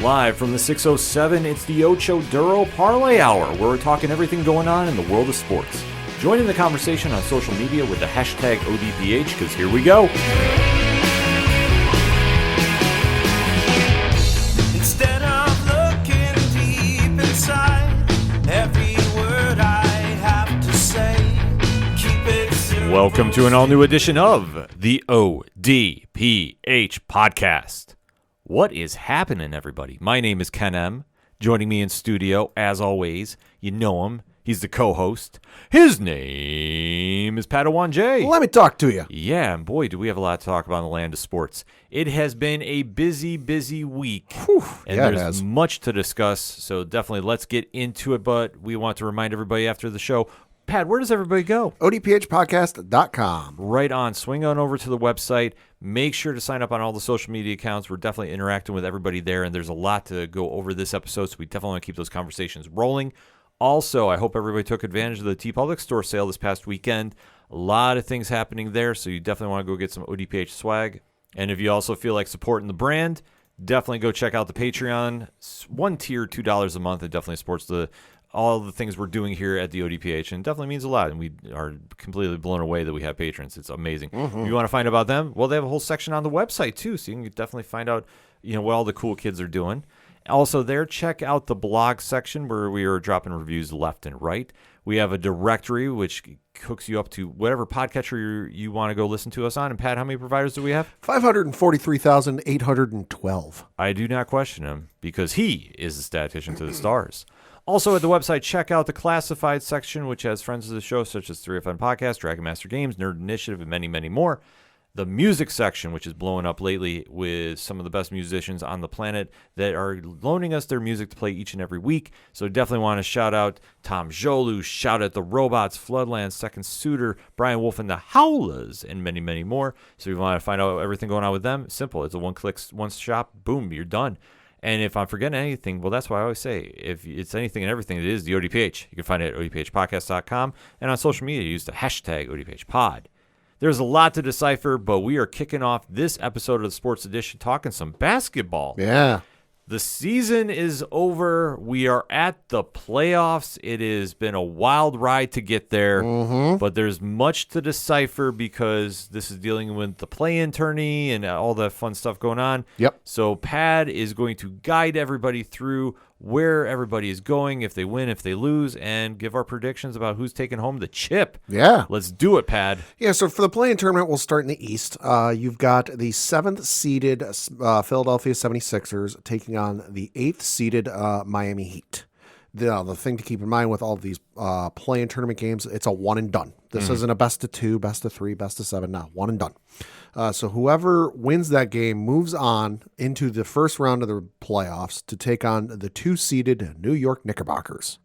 Live from the 607, it's the Ocho Duro Parlay Hour, where we're talking everything going on in the world of sports. Join in the conversation on social media with the hashtag ODPH, because here we go. Instead of looking deep inside, every word I have to say, keep it simple. Welcome to an all-new edition of the ODPH podcast. What is happening, everybody? My name is Ken M. Joining me in studio, as always, you know him. He's the co-host. His name is Padawan J. Let me talk to you. Yeah, and boy, do we have a lot to talk about in the land of sports. It has been a busy week. Whew, and yeah, there's much to discuss, so definitely let's get into it. But we want to remind everybody after the show, Pat, where does everybody go? ODPHpodcast.com. Right on. Swing on over to the website. Make sure to sign up on all the social media accounts. We're definitely interacting with everybody there, and there's a lot to go over this episode, so we definitely want to keep those conversations rolling. Also, I hope everybody took advantage of the TeePublic store sale this past weekend. A lot of things happening there, so you definitely want to go get some ODPH swag. And if you also feel like supporting the brand, definitely go check out the Patreon. One tier, $2 a month. It definitely supports all the things we're doing here at the ODPH, and definitely means a lot. And we are completely blown away that we have patrons. It's amazing. If you want to find out about them, well, they have a whole section on the website too, so you can definitely find out, what all the cool kids are doing. Also there, check out the blog section where we are dropping reviews left and right. We have a directory which hooks you up to whatever podcatcher you want to go listen to us on. And Pat, how many providers do we have? 543,812. I do not question him because he is the statistician to the stars. Also at the website, check out the classified section, which has friends of the show such as 3FN Podcast, Dragon Master Games, Nerd Initiative, and many, many more. The music section, which is blowing up lately with some of the best musicians on the planet that are loaning us their music to play each and every week. So definitely want to shout out Tom Jolu, shout out the Robots, Floodlands, Second Suitor, Brian Wolf and the Howlers, and many, many more. So if you want to find out everything going on with them, simple. It's a one-click, one shop, boom, you're done. And if I'm forgetting anything, well, that's why I always say, if it's anything and everything, it is the ODPH. You can find it at odphpodcast.com. And on social media, use the hashtag ODPHpod. There's a lot to decipher, but we are kicking off this episode of the Sports Edition talking some basketball. Yeah. The season is over. We are at the playoffs. It has been a wild ride to get there, but there's much to decipher because this is dealing with the play-in tourney and all the fun stuff going on. Yep. So Pad is going to guide everybody through where everybody is going, if they win, if they lose, and give our predictions about who's taking home the chip. Yeah. Let's do it, Pad. Yeah, so for the play-in tournament, we'll start in the East. You've got the 7th-seeded Philadelphia 76ers taking on the 8th-seeded Miami Heat. The thing to keep in mind with all of these play-in tournament games, it's a one and done. This isn't a best of 2, best of 3, best of 7. No, one and done. So whoever wins that game moves on into the first round of the playoffs to take on the 2-seeded New York Knickerbockers.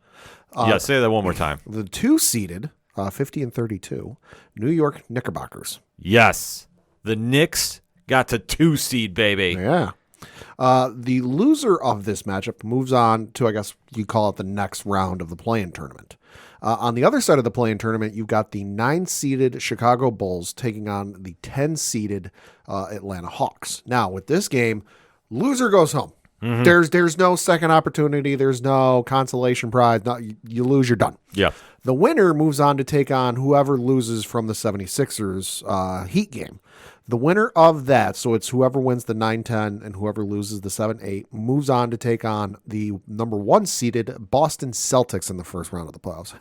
Say that one more time. The 2-seeded, 50 and 32, New York Knickerbockers. Yes. The Knicks got to 2 seed, baby. Yeah. The loser of this matchup moves on to, I guess you call it the next round of the play-in tournament. On the other side of the play-in tournament, you've got the 9-seeded Chicago Bulls taking on the 10-seeded Atlanta Hawks. Now, with this game, loser goes home. There's no second opportunity. There's no consolation prize. No, you lose, you're done. Yeah. The winner moves on to take on whoever loses from the 76ers Heat game. The winner of that, so it's whoever wins the 9-10 and whoever loses the 7-8, moves on to take on the number 1-seeded Boston Celtics in the first round of the playoffs.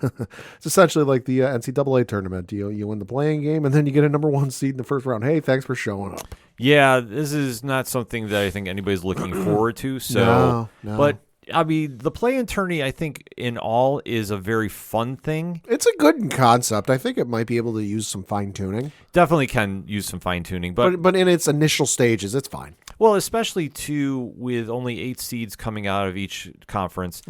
It's essentially like the NCAA tournament. You win the playing game, and then you get a number 1 seed in the first round. Hey, thanks for showing up. Yeah, this is not something that I think anybody's looking forward to. So, No. But I mean, the play-in tourney, I think, in all, is a very fun thing. It's a good concept. I think it might be able to use some fine-tuning. Definitely can use some fine-tuning. But in its initial stages, it's fine. Well, especially, too, with only 8 seeds coming out of each conference,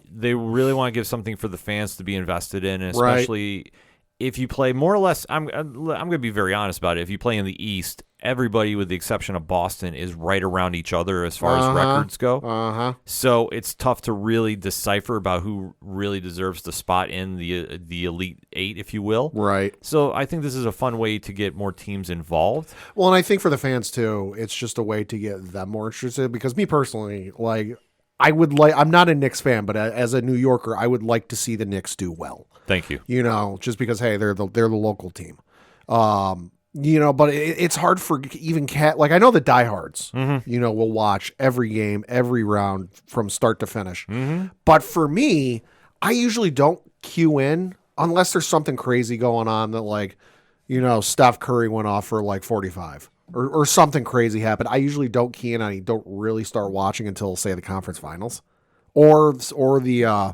they really want to give something for the fans to be invested in, and especially if you play more or less, I'm going to be very honest about it, if you play in the East, everybody, with the exception of Boston, is right around each other as far as records go. So it's tough to really decipher about who really deserves the spot in the Elite Eight, if you will. Right. So I think this is a fun way to get more teams involved. Well, and I think for the fans too, it's just a way to get them more interested. Because me personally, like, I'm not a Knicks fan, but as a New Yorker, I would like to see the Knicks do well. Thank you. You know, just because, hey, they're the local team. You know, but it's hard for even like, I know the diehards, you know, will watch every game, every round from start to finish. But for me, I usually don't cue in unless there's something crazy going on that, like, you know, Steph Curry went off for like 45 or something crazy happened. I usually don't key in on it. Don't really start watching until, say, the conference finals or the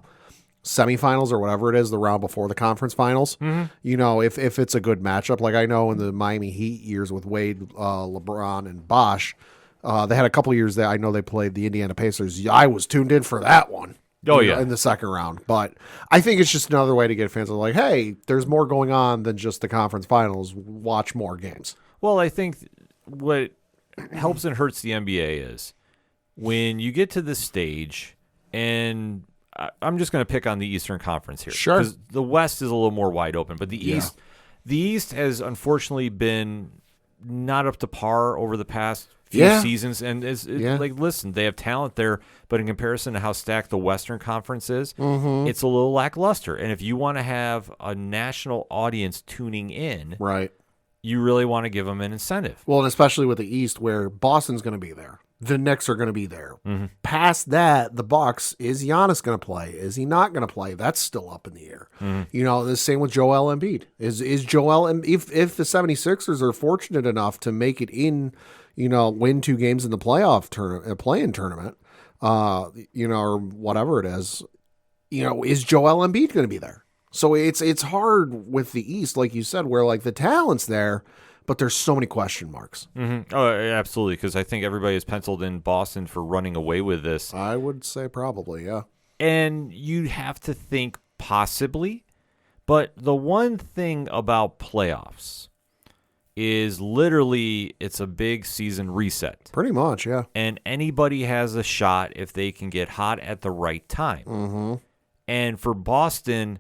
semifinals or whatever it is, the round before the conference finals. You know, if it's a good matchup, like I know in the Miami Heat years with Wade, LeBron, and Bosh, they had a couple years that I know they played the Indiana Pacers. I was tuned in for that one. Oh, yeah. In the second round. But I think it's just another way to get fans like, hey, there's more going on than just the conference finals. Watch more games. Well, I think what helps and hurts the NBA is when you get to this stage, and I'm just going to pick on the Eastern Conference here. Sure. Because the West is a little more wide open, but the East has unfortunately been not up to par over the past few seasons. And like, listen, they have talent there, but in comparison to how stacked the Western Conference is, it's a little lackluster. And if you want to have a national audience tuning in, right, you really want to give them an incentive. Well, and especially with the East, where Boston's going to be there. The Knicks are going to be there. Past that, the Bucks, is Giannis going to play? Is he not going to play? That's still up in the air. You know, the same with Joel Embiid. Is Joel Embiid, if the 76ers are fortunate enough to make it in, you know, win 2 games in the play-in tournament, you know, or whatever it is, you know, is Joel Embiid going to be there? So it's hard with the East, like you said, where, like, the talent's there, but there's so many question marks. Oh, absolutely, because I think everybody has penciled in Boston for running away with this. I would say probably, yeah. And you'd have to think possibly, but the one thing about playoffs is literally it's a big season reset. Pretty much, yeah. And anybody has a shot if they can get hot at the right time. And for Boston,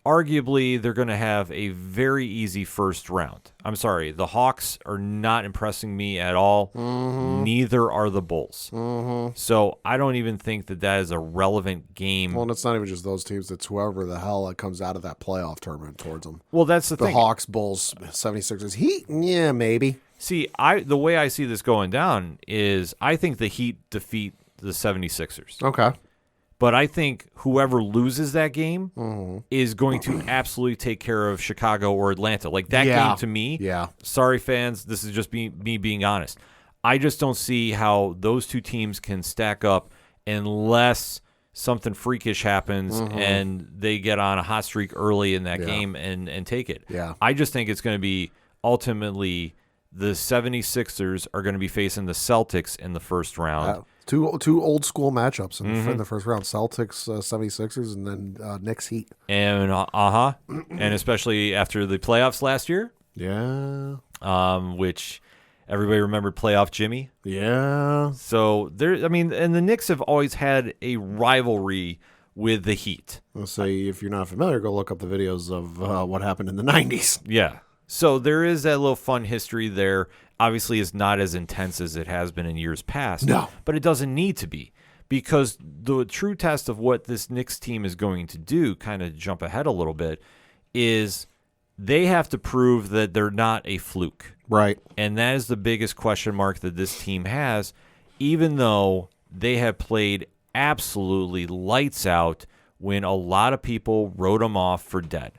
arguably, they're going to have a very easy first round. I'm sorry, the Hawks are not impressing me at all. Neither are the Bulls. So I don't even think that is a relevant game. Well, and it's not even just those teams. It's whoever the hell that comes out of that playoff tournament towards them. Well, that's the thing. The Hawks, Bulls, 76ers. Heat, yeah, maybe. See, the way I see this going down is I think the Heat defeat the 76ers. Okay. But I think whoever loses that game is going to absolutely take care of Chicago or Atlanta. Like, that game to me, sorry, fans, this is just me being honest. I just don't see how those two teams can stack up unless something freakish happens and they get on a hot streak early in that game and take it. I just think it's going to be ultimately the 76ers are going to be facing the Celtics in the first round. Two old school matchups in the first round. Celtics, 76ers, and then Knicks Heat. And and especially after the playoffs last year. Yeah. Which everybody remembered playoff Jimmy. Yeah. So there, I mean, and the Knicks have always had a rivalry with the Heat. I'll say, if you're not familiar, go look up the videos of what happened in the 90s. Yeah. So there is that little fun history there. Obviously, it's not as intense as it has been in years past. No. But it doesn't need to be, because the true test of what this Knicks team is going to do, kind of jump ahead a little bit, is they have to prove that they're not a fluke. Right. And that is the biggest question mark that this team has, even though they have played absolutely lights out when a lot of people wrote them off for dead.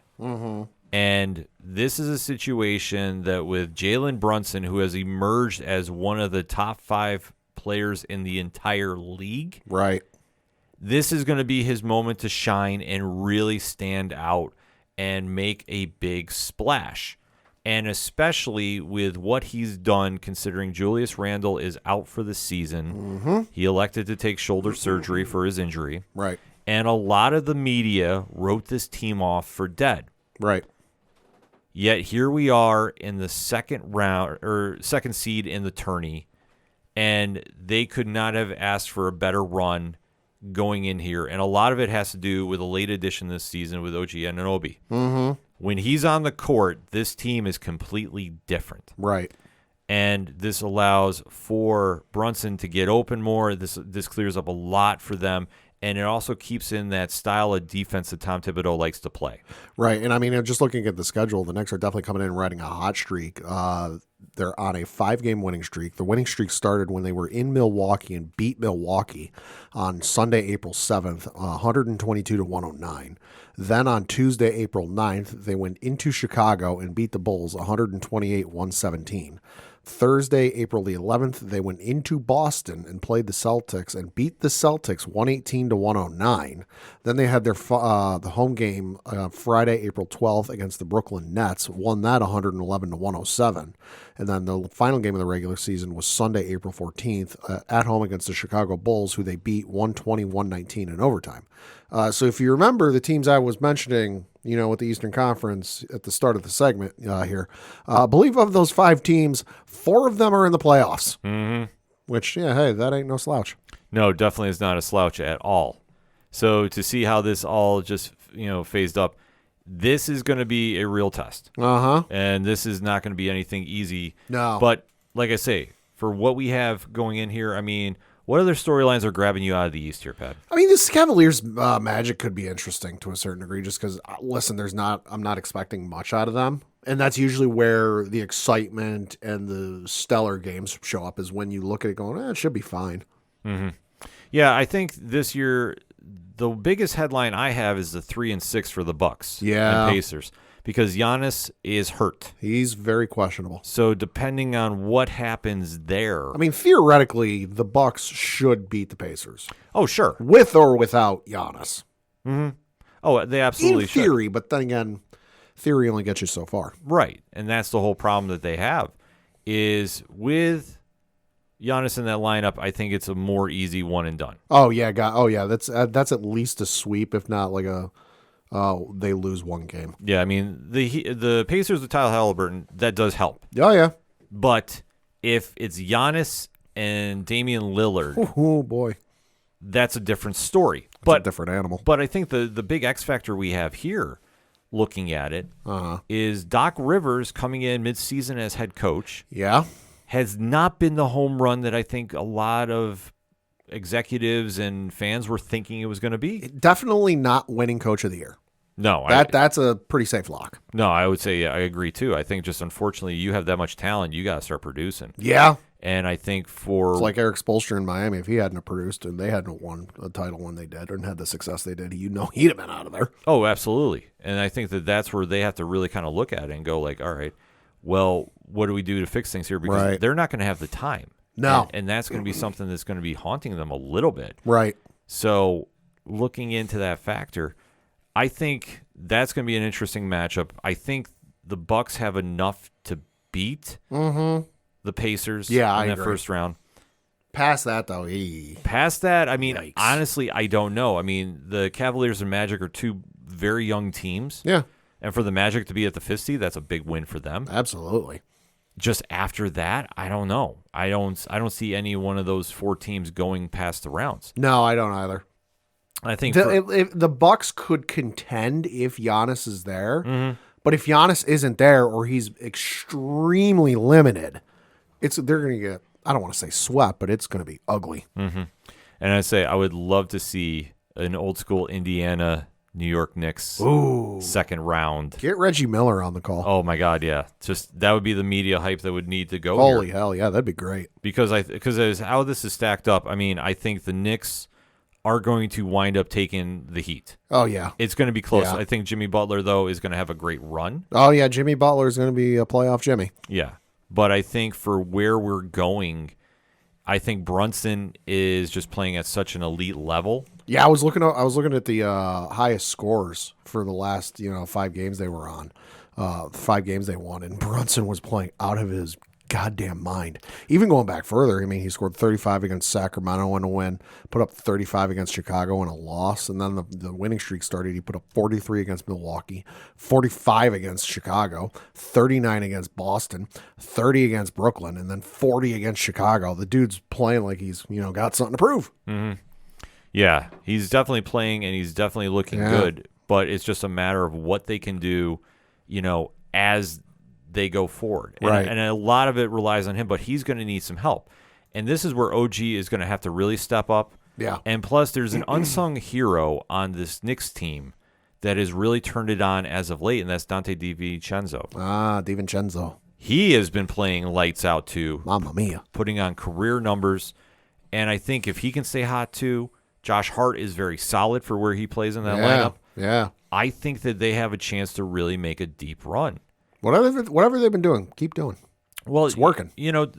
And this is a situation that with Jalen Brunson, who has emerged as one of the top 5 players in the entire league, right, this is going to be his moment to shine and really stand out and make a big splash. And especially with what he's done, considering Julius Randle is out for the season. He elected to take shoulder surgery for his injury. Right. And a lot of the media wrote this team off for dead. Right. Yet here we are in the second round or second seed in the tourney, and they could not have asked for a better run going in here. And a lot of it has to do with a late addition this season with OG Anunoby. Mm-hmm. When he's on the court, this team is completely different. Right. And this allows for Brunson to get open more. This clears up a lot for them. And it also keeps in that style of defense that Tom Thibodeau likes to play. Right. And I mean, just looking at the schedule, the Knicks are definitely coming in and riding a hot streak. They're on a 5-game winning streak. The winning streak started when they were in Milwaukee and beat Milwaukee on Sunday, April 7th, 122-109. Then on Tuesday, April 9th, they went into Chicago and beat the Bulls 128-117. Thursday, April the 11th, they went into Boston and played the Celtics and beat the Celtics 118-109. Then they had their the home game Friday, April 12th against the Brooklyn Nets, won that 111-107. And then the final game of the regular season was Sunday, April 14th, at home against the Chicago Bulls, who they beat 120-119 in overtime. So if you remember the teams I was mentioning, with the Eastern Conference at the start of the segment here, I believe of those 5 teams, 4 of them are in the playoffs. Mm-hmm. Which, hey, that ain't no slouch. No, definitely is not a slouch at all. So to see how this all just, phased up, this is going to be a real test. Uh-huh. And this is not going to be anything easy. No. But like I say, for what we have going in here, I mean, what other storylines are grabbing you out of the East here, Pat? I mean, this Cavaliers Magic could be interesting to a certain degree, just because, listen, I'm not expecting much out of them. And that's usually where the excitement and the stellar games show up, is when you look at it going, it should be fine. Mm-hmm. Yeah, I think this year the biggest headline I have is the 3-6 for the Bucks and Pacers, because Giannis is hurt. He's very questionable. So depending on what happens there, I mean, theoretically, the Bucks should beat the Pacers. Oh, sure, with or without Giannis. Mm-hmm. Oh, they absolutely should. In theory, but then again, theory only gets you so far. Right, and that's the whole problem that they have, is with Giannis in that lineup. I think it's a more easy one and done. Oh yeah, that's at least a sweep, if not like they lose one game. Yeah, I mean the Pacers with Tyler Halliburton, that does help. Oh yeah, but if it's Giannis and Damian Lillard, oh boy, that's a different story. That's a different animal. But I think the big X factor we have here, looking at it, is Doc Rivers coming in mid-season as head coach. Yeah. Has not been the home run that I think a lot of executives and fans were thinking it was going to be. Definitely not winning coach of the year. No. That's a pretty safe lock. No, I would say I agree too. I think just unfortunately you have that much talent, you got to start producing. Yeah. And I think it's like Eric Spoelstra in Miami. If he hadn't produced and they hadn't won a title when they did and had the success they did, he'd have been out of there. Oh, absolutely. And I think that's where they have to really kind of look at it and go like, all right, well, what do we do to fix things here? Because they're not going to have the time. No. And that's going to be something that's going to be haunting them a little bit. Right. So looking into that factor, I think that's going to be an interesting matchup. I think the Bucks have enough to beat the Pacers in that first round. Past that, though. Past that, I mean, Yikes. honestly, I don't know. I mean, the Cavaliers and Magic are two very young teams. Yeah. And for the Magic to be at the 5th seed, that's a big win for them. Absolutely. Just after that, I don't know. I don't see any one of those 4 teams going past the rounds. No, I don't either. I think if the Bucks could contend if Giannis is there, Mm-hmm. but if Giannis isn't there or he's extremely limited, they're going to get, I don't want to say swept, but it's going to be ugly. Mm-hmm. And I say I would love to see an old school Indiana New York Knicks second round. Get Reggie Miller on the call. Oh my God, yeah! Just that would be the media hype that would need to go. Holy here. hell, yeah, that'd be great. Because as how this is stacked up, I mean, I think the Knicks are going to wind up taking the Heat. Oh yeah, it's going to be close. Yeah. I think Jimmy Butler though is going to have a great run. Oh yeah, Jimmy Butler is going to be a playoff Jimmy. Yeah, but I think for where we're going, I think Brunson is just playing at such an elite level. Yeah, I was looking at the highest scores for the last 5 games they were on, 5 games they won, and Brunson was playing out of his goddamn mind. Even going back further, I mean, he scored 35 against Sacramento in a win, put up 35 against Chicago in a loss, and then the winning streak started. He put up 43 against Milwaukee, 45 against Chicago, 39 against Boston, 30 against Brooklyn, and then 40 against Chicago. The dude's playing like he's, got something to prove. Mm-hmm. Yeah, he's definitely playing, and he's definitely looking good, but it's just a matter of what they can do, as they go forward. And a lot of it relies on him, but he's going to need some help. And this is where OG is going to have to really step up. Yeah. And plus, there's an unsung hero on this Knicks team that has really turned it on as of late, and that's Dante DiVincenzo. DiVincenzo. He has been playing lights out, too. Mamma mia. Putting on career numbers. And I think if he can stay hot, too, Josh Hart is very solid for where he plays in that lineup. Yeah. I think that they have a chance to really make a deep run. Whatever they've been doing, keep doing. Well, it's working.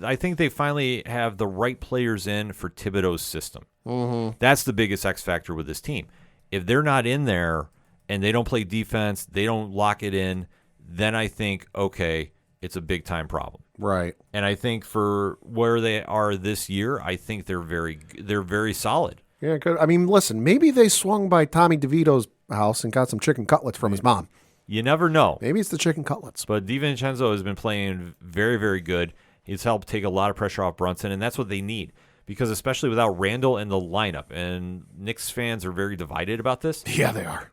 I think they finally have the right players in for Thibodeau's system. Mm-hmm. That's the biggest X factor with this team. If they're not in there and they don't play defense, they don't lock it in, then I think, okay, it's a big-time problem. Right. And I think for where they are this year, I think they're very solid. Yeah, good. I mean, listen, maybe they swung by Tommy DeVito's house and got some chicken cutlets from his mom. You never know. Maybe it's the chicken cutlets. But DiVincenzo has been playing very, very good. He's helped take a lot of pressure off Brunson, and that's what they need. Because especially without Randall in the lineup, and Knicks fans are very divided about this. Yeah, they are.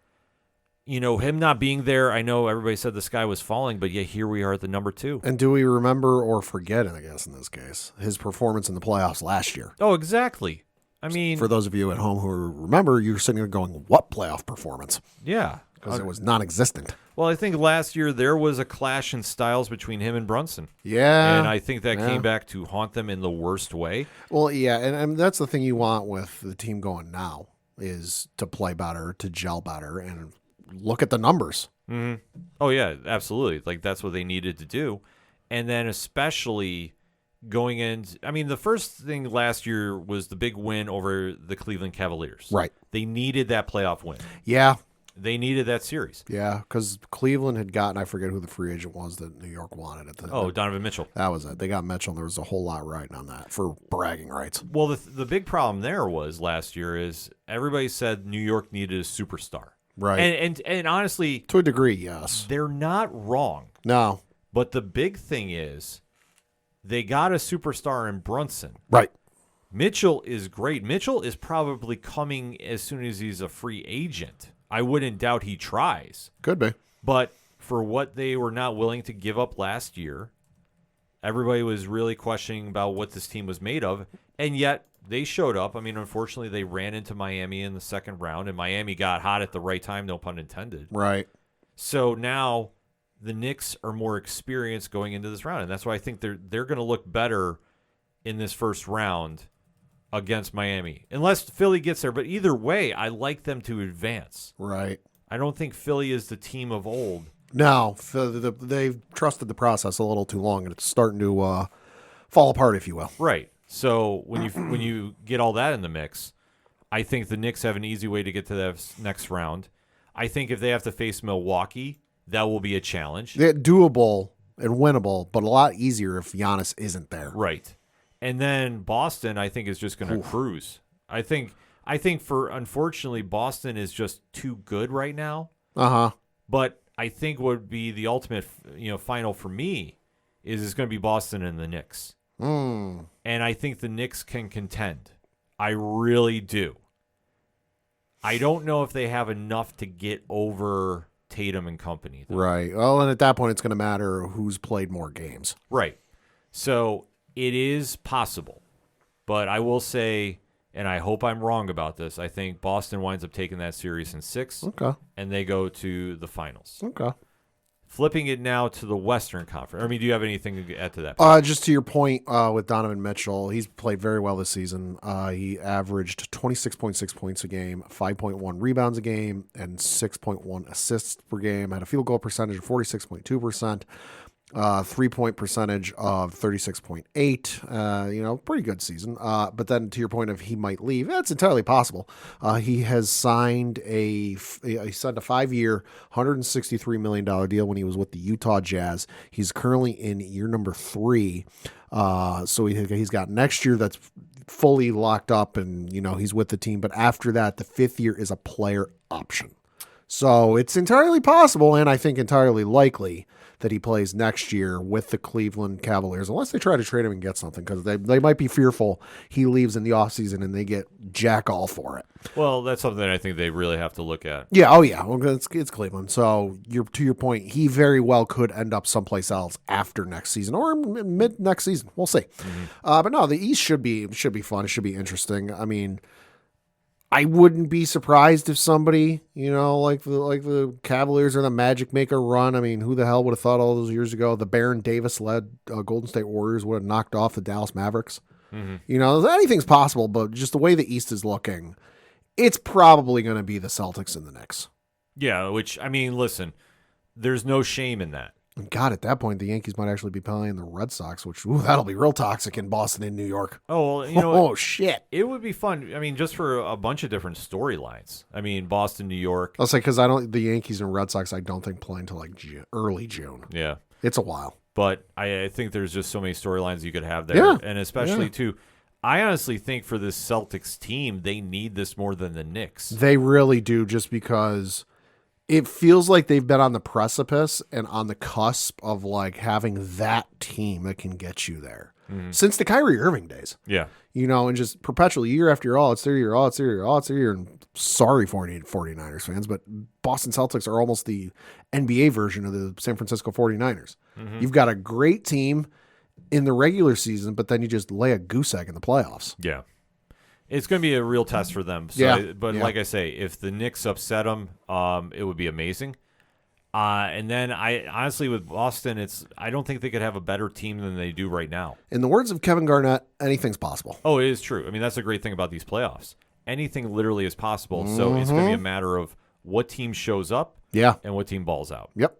Him not being there, I know everybody said the sky was falling, but yeah, here we are at the number 2. And do we remember or forget, I guess in this case, his performance in the playoffs last year? Oh, exactly. I mean, for those of you at home who remember, you're sitting there going, what playoff performance? Yeah. Because it was non-existent. Well, I think last year there was a clash in styles between him and Brunson. Yeah. And I think that came back to haunt them in the worst way. Well, yeah, and that's the thing you want with the team going now is to play better, to gel better, and look at the numbers. Mm-hmm. Oh, yeah, absolutely. Like, that's what they needed to do. And then especially going in, I mean, the first thing last year was the big win over the Cleveland Cavaliers. Right. They needed that playoff win. Yeah. They needed that series. Yeah, because Cleveland had gotten, I forget who the free agent was that New York wanted at the Donovan Mitchell. That was it. They got Mitchell, and there was a whole lot riding on that for bragging rights. Well, the big problem there was last year is everybody said New York needed a superstar. Right. And honestly, to a degree, yes. They're not wrong. No. But the big thing is they got a superstar in Brunson. Right. Mitchell is great. Mitchell is probably coming as soon as he's a free agent. I wouldn't doubt he tries. Could be. But for what they were not willing to give up last year, everybody was really questioning about what this team was made of. And yet they showed up. I mean, unfortunately, they ran into Miami in the second round, and Miami got hot at the right time, no pun intended. Right. So now the Knicks are more experienced going into this round, and that's why I think they're going to look better in this first round against Miami, unless Philly gets there. But either way, I like them to advance. Right. I don't think Philly is the team of old. No, they've trusted the process a little too long, and it's starting to fall apart, if you will. Right. So when you get all that in the mix, I think the Knicks have an easy way to get to the next round. I think if they have to face Milwaukee, that will be a challenge. They're doable and winnable, but a lot easier if Giannis isn't there. Right. And then Boston, I think, is just going to cruise. I think unfortunately, Boston is just too good right now. Uh-huh. But I think what would be the ultimate, final for me is it's going to be Boston and the Knicks. Mm. And I think the Knicks can contend. I really do. I don't know if they have enough to get over Tatum and company, though. Right. Well, and at that point, it's going to matter who's played more games. Right. So it is possible. But I will say, and I hope I'm wrong about this, I think Boston winds up taking that series in 6. Okay. And they go to the finals. Okay. Flipping it now to the Western Conference. I mean, do you have anything to add to that? Just to your point with Donovan Mitchell, he's played very well this season. He averaged 26.6 points a game, 5.1 rebounds a game, and 6.1 assists per game. Had a field goal percentage of 46.2%. 3-point percentage of 36.8. Pretty good season. But then to your point of he might leave, that's entirely possible. He has signed he signed a 5-year, $163 million deal when he was with the Utah Jazz. He's currently in year number 3. So he's got next year that's fully locked up and, he's with the team. But after that, the 5th year is a player option. So it's entirely possible, and I think entirely likely, that he plays next year with the Cleveland Cavaliers, unless they try to trade him and get something, because they might be fearful he leaves in the offseason and they get jack all for it. Well, that's something I think they really have to look at. Yeah, oh yeah, well, it's Cleveland. So to your point, he very well could end up someplace else after next season or mid next season. We'll see. But no, the East should be fun. It should be interesting. I mean, I wouldn't be surprised if somebody, like the Cavaliers or the Magic make a run. I mean, who the hell would have thought all those years ago the Baron Davis-led Golden State Warriors would have knocked off the Dallas Mavericks? Anything's possible, but just the way the East is looking, it's probably going to be the Celtics and the Knicks. Yeah, which, I mean, listen, there's no shame in that. God, at that point, the Yankees might actually be playing the Red Sox, which that'll be real toxic in Boston and New York. Oh, well, oh shit! It would be fun. I mean, just for a bunch of different storylines. I mean, Boston, New York. I'll say because the Yankees and Red Sox, I don't think play until like early June. Yeah, it's a while. But I think there's just so many storylines you could have there, and especially too. I honestly think for this Celtics team, they need this more than the Knicks. They really do, just because it feels like they've been on the precipice and on the cusp of like having that team that can get you there since the Kyrie Irving days. Yeah. And just perpetually year after year, it's their year, it's their year, it's their year. And sorry, 49ers fans, but Boston Celtics are almost the NBA version of the San Francisco 49ers. You've got a great team in the regular season, but then you just lay a goose egg in the playoffs. Yeah. It's going to be a real test for them. So, But like I say, if the Knicks upset them, it would be amazing. And then I honestly, with Boston, I don't think they could have a better team than they do right now. In the words of Kevin Garnett, anything's possible. Oh, it is true. I mean, that's the great thing about these playoffs. Anything literally is possible. So it's going to be a matter of what team shows up and what team balls out. Yep.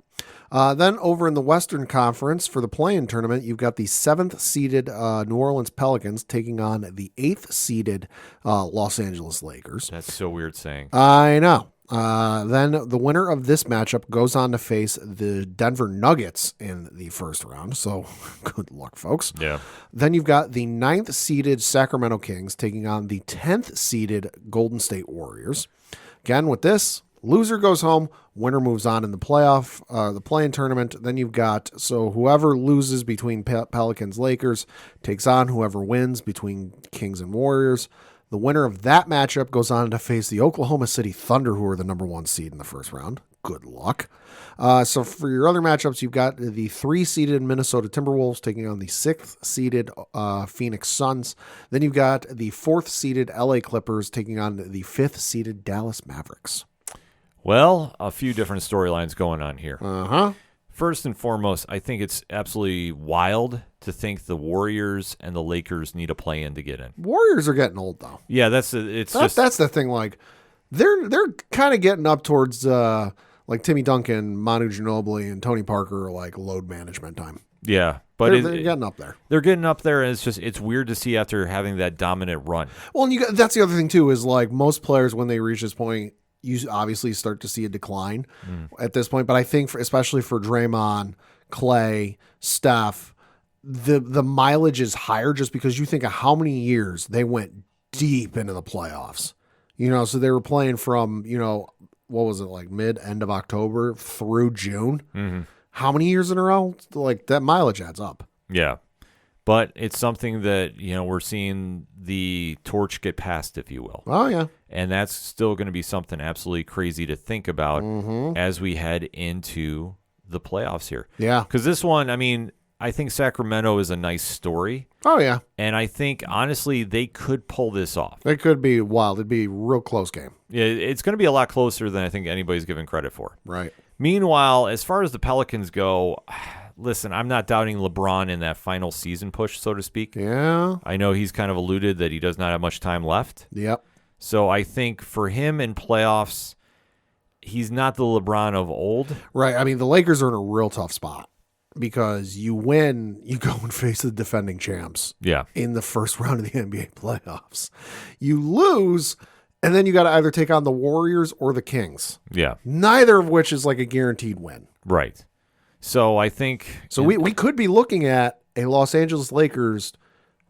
Then over in the Western Conference for the play-in tournament, you've got the 7th-seeded New Orleans Pelicans taking on the 8th-seeded Los Angeles Lakers. That's so weird saying. I know. Then the winner of this matchup goes on to face the Denver Nuggets in the first round. So good luck, folks. Yeah. Then you've got the 9th-seeded Sacramento Kings taking on the 10th-seeded Golden State Warriors. Again, with this, loser goes home, winner moves on in the the play-in tournament. Then you've got, so whoever loses between Pelicans, Lakers takes on whoever wins between Kings and Warriors. The winner of that matchup goes on to face the Oklahoma City Thunder, who are the number 1 seed in the first round. Good luck. So for your other matchups, you've got the 3-seeded Minnesota Timberwolves taking on the 6th-seeded Phoenix Suns. Then you've got the 4th-seeded LA Clippers taking on the 5th-seeded Dallas Mavericks. Well, a few different storylines going on here. Uh-huh. First and foremost, I think it's absolutely wild to think the Warriors and the Lakers need a play-in to get in. Warriors are getting old, though. Yeah, that's the thing. Like, they're kind of getting up towards like Timmy Duncan, Manu Ginobili, and Tony Parker, like load management time. Yeah, but they're getting up there. They're getting up there, and it's weird to see after having that dominant run. Well, and that's the other thing too, is like most players when they reach this point, you obviously start to see a decline at this point. But I think especially for Draymond, Clay, Steph, the mileage is higher just because you think of how many years they went deep into the playoffs. So they were playing from, what was it, like end of October through June? Mm-hmm. How many years in a row? Like, that mileage adds up. Yeah. But it's something that, we're seeing the torch get passed, if you will. Oh, yeah. And that's still going to be something absolutely crazy to think about as we head into the playoffs here. Yeah. Because this one, I mean, I think Sacramento is a nice story. Oh, yeah. And I think, honestly, they could pull this off. It could be wild. It'd be a real close game. Yeah, it's going to be a lot closer than I think anybody's given credit for. Right. Meanwhile, as far as the Pelicans go, listen, I'm not doubting LeBron in that final season push, so to speak. Yeah. I know he's kind of alluded that he does not have much time left. Yep. So I think for him in playoffs, he's not the LeBron of old. Right. I mean, the Lakers are in a real tough spot. because you win, you go and face the defending champs Yeah. in the first round of the NBA playoffs. You lose, and then you got to either take on the Warriors or the Kings. Yeah. Neither of which is like a guaranteed win. Right. So I think. So we could be looking at a Los Angeles Lakers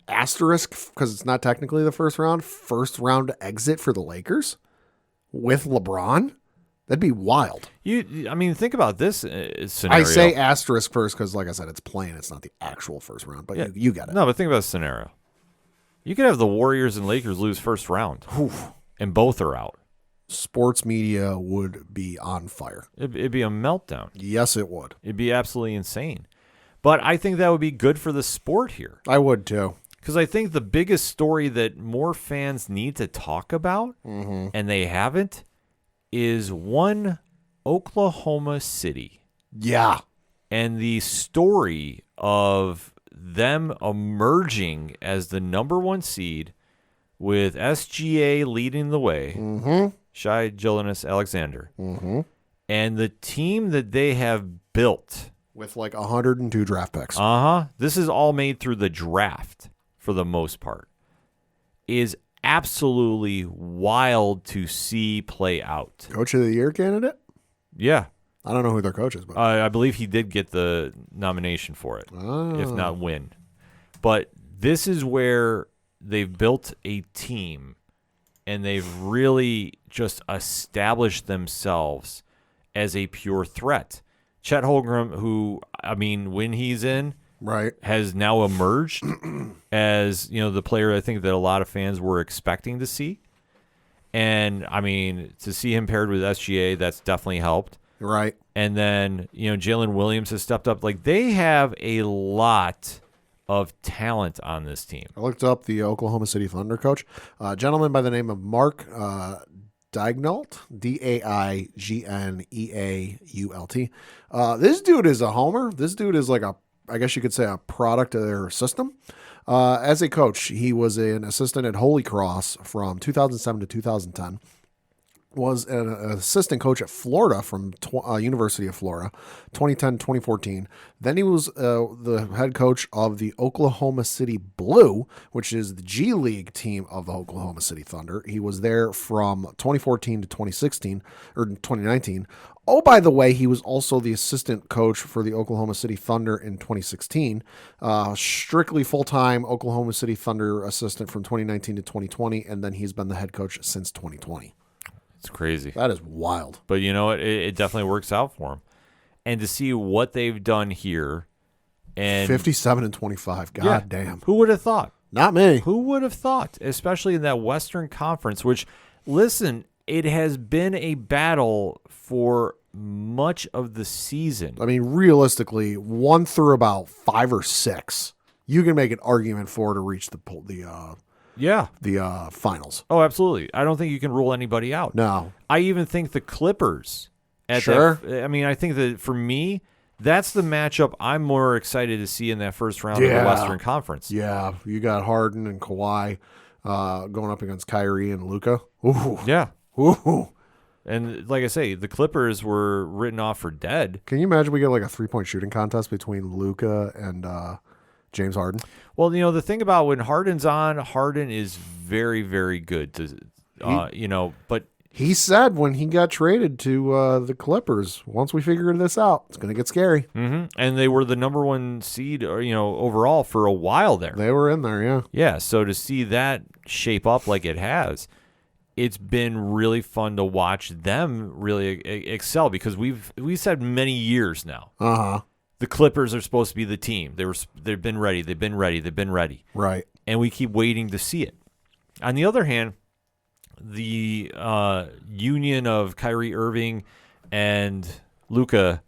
asterisk, because it's not technically the first round exit for the Lakers with LeBron. That'd be wild. I mean, think about this scenario. I say asterisk first because, like I said, it's playing. It's not the actual first round, but Yeah. you get it. No, but think about the scenario. You could have the Warriors and Lakers lose first round, and both are out. Sports media would be on fire. It'd be a meltdown. Yes, it would. It'd be absolutely insane. But I think that would be good for the sport here. I would too. Because I think the biggest story that more fans need to talk about, and they haven't, is one Oklahoma City. Yeah. And the story of them emerging as the number one seed with SGA leading the way, Shai Gilgeous-Alexander, and the team that they have built. With like 102 draft picks. This is all made through the draft for the most part. Is absolutely wild to see play out. Coach of the Year candidate? Yeah. I don't know who their coach is, but I believe he did get the nomination for it, if not win. But this is where they've built a team, and they've really just established themselves as a pure threat. Chet Holmgren, who, I mean, when he's in, right, has now emerged as, the player I think that a lot of fans were expecting to see. And, I mean, to see him paired with SGA, that's definitely helped. Right. And then, Jalen Williams has stepped up. Like, they have a lot of talent on this team. I looked up the Oklahoma City Thunder coach, a gentleman by the name of Mark Daigneault, Daigneault. This dude is a homer. This dude is like I guess you could say a product of their system. As a coach, he was an assistant at Holy Cross from 2007 to 2010. Was an assistant coach at Florida from University of Florida, 2010-2014. Then he was the head coach of the Oklahoma City Blue, which is the G League team of the Oklahoma City Thunder. He was there from 2014 to 2016 or 2019. Oh, by the way, he was also the assistant coach for the Oklahoma City Thunder in 2016. Strictly full-time Oklahoma City Thunder assistant from 2019 to 2020, and then he's been the head coach since 2020. It's crazy. That is wild. But you know what? It definitely works out for them. And to see what they've done here, and 57-25. God damn. Who would have thought? Not me. Who would have thought? Especially in that Western Conference, which, listen, it has been a battle for much of the season. I mean, realistically, 1 through about 5 or 6, you can make an argument for to reach the finals. Oh, absolutely. I don't think you can rule anybody out. No. I even think the Clippers. Sure. I think that for me, that's the matchup I'm more excited to see in that first round of the Western Conference. Yeah. You got Harden and Kawhi going up against Kyrie and Luka. Ooh. Yeah. Ooh. And like I say, the Clippers were written off for dead. Can you imagine we get like a 3-point shooting contest between Luka and James Harden? Well, the thing about when Harden's on, Harden is very, very good but he said when he got traded to the Clippers, once we figure this out, it's going to get scary. Mm-hmm. And they were the number one seed, overall for a while there. They were in there, yeah. Yeah, so to see that shape up like it has, it's been really fun to watch them really excel, because we've said many years now. The Clippers are supposed to be the team. They've been ready. They've been ready. Right. And we keep waiting to see it. On the other hand, the union of Kyrie Irving and Luka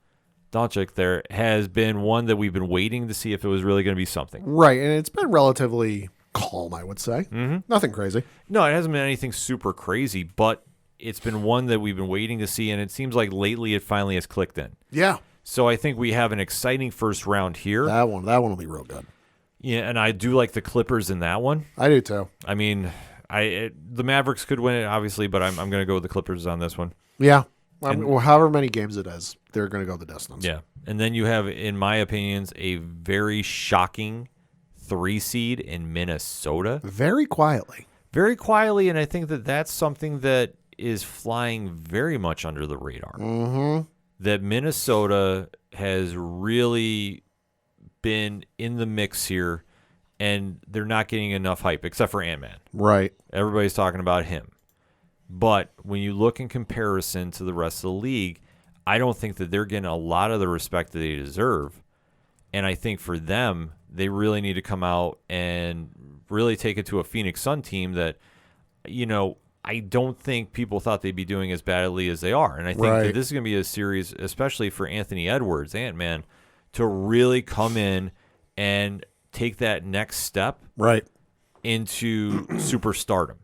Doncic there has been one that we've been waiting to see if it was really going to be something. Right, and it's been relatively calm, I would say. Mm-hmm. Nothing crazy. No, it hasn't been anything super crazy, but it's been one that we've been waiting to see, and it seems like lately it finally has clicked in. Yeah. So I think we have an exciting first round here. That one will be real good. Yeah, and I do like the Clippers in that one. I do too. I mean, the Mavericks could win it, obviously, but I'm going to go with the Clippers on this one. Yeah. Well, however many games it is, they're going to go the distance. Yeah. And then you have, in my opinions, a very shocking 3 seed in Minnesota. Very quietly. Very quietly, and I think that that's something that is flying very much under the radar. Mm-hmm. That Minnesota has really been in the mix here, and they're not getting enough hype, except for Ant-Man. Right. Everybody's talking about him. But when you look in comparison to the rest of the league, I don't think that they're getting a lot of the respect that they deserve. And I think for them, they really need to come out and really take it to a Phoenix Sun team that, I don't think people thought they'd be doing as badly as they are. And I think that this is going to be a series, especially for Anthony Edwards, Ant-Man, to really come in and take that next step into superstardom.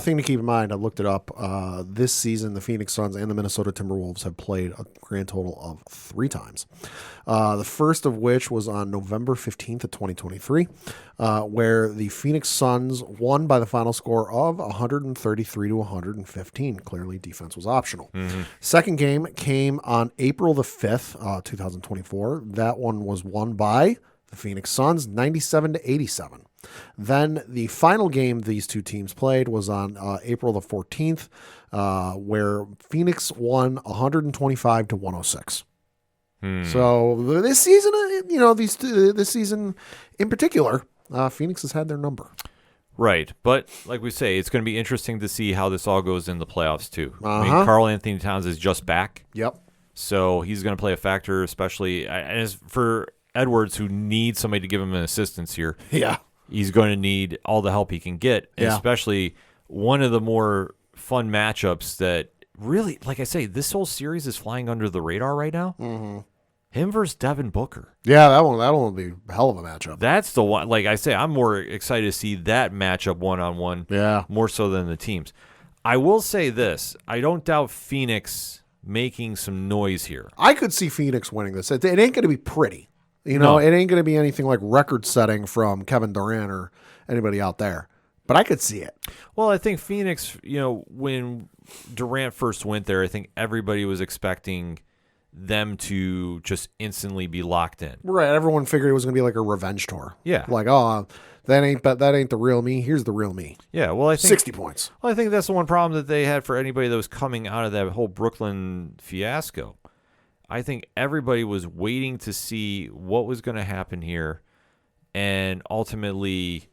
Thing to keep in mind, I looked it up. This season, the Phoenix Suns and the Minnesota Timberwolves have played a grand total of 3 times. The first of which was on November 15th of 2023, where the Phoenix Suns won by the final score of 133-115. Clearly, defense was optional. Mm-hmm. Second game came on April the 5th, 2024. That one was won by the Phoenix Suns, 97-87. Then the final game these two teams played was on April the 14th, where Phoenix won 125-106. So this season, this season in particular, Phoenix has had their number. Right. But like we say, it's going to be interesting to see how this all goes in the playoffs, too. I mean, Uh-huh. Karl Anthony Towns is just back. Yep. So he's going to play a factor, especially as for Edwards, who needs somebody to give him an assistance here. Yeah. He's going to need all the help he can get, Yeah. especially one of the more fun matchups that really, like I say, this whole series is flying under the radar right now. Mm-hmm. Him versus Devin Booker. Yeah, that one will be a hell of a matchup. That's the one. Like I say, I'm more excited to see that matchup one-on-one, Yeah. more so than the teams. I will say this. I don't doubt Phoenix making some noise here. I could see Phoenix winning this. It ain't going to be pretty. No. It ain't going to be anything like record-setting from Kevin Durant or anybody out there. But I could see it. Well, I think Phoenix, when Durant first went there, I think everybody was expecting them to just instantly be locked in. Right. Everyone figured it was going to be like a revenge tour. Yeah. Like, that ain't the real me. Here's the real me. Yeah, well, I think 60 points. Well, I think that's the one problem that they had for anybody that was coming out of that whole Brooklyn fiasco. I think everybody was waiting to see what was going to happen here and ultimately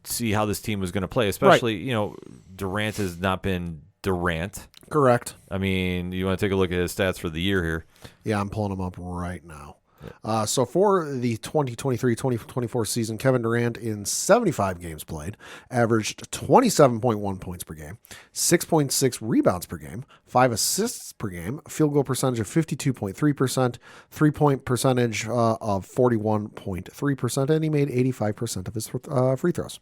see how this team was going to play, especially, Durant has not been Durant. Correct. I mean, you want to take a look at his stats for the year here. Yeah, I'm pulling them up right now. So for the 2023-2024 season, Kevin Durant in 75 games played averaged 27.1 points per game, 6.6 rebounds per game, 5 assists per game, field goal percentage of 52.3%, 3-point percentage of 41.3%, and he made 85% of his free throws.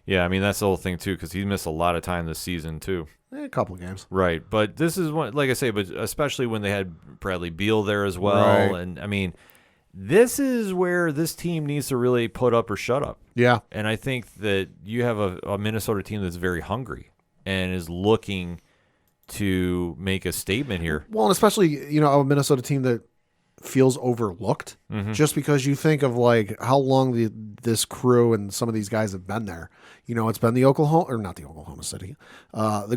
Yeah, I mean, that's the whole thing, too, because he missed a lot of time this season, too. A couple of games. Right, but this is one, like I say, but especially when they had Bradley Beal there as well. Right. And, I mean, this is where this team needs to really put up or shut up. Yeah. And I think that you have a Minnesota team that's very hungry and is looking to make a statement here. Well, and especially, a Minnesota team that feels overlooked just because you think of like how long this crew and some of these guys have been there. It's been the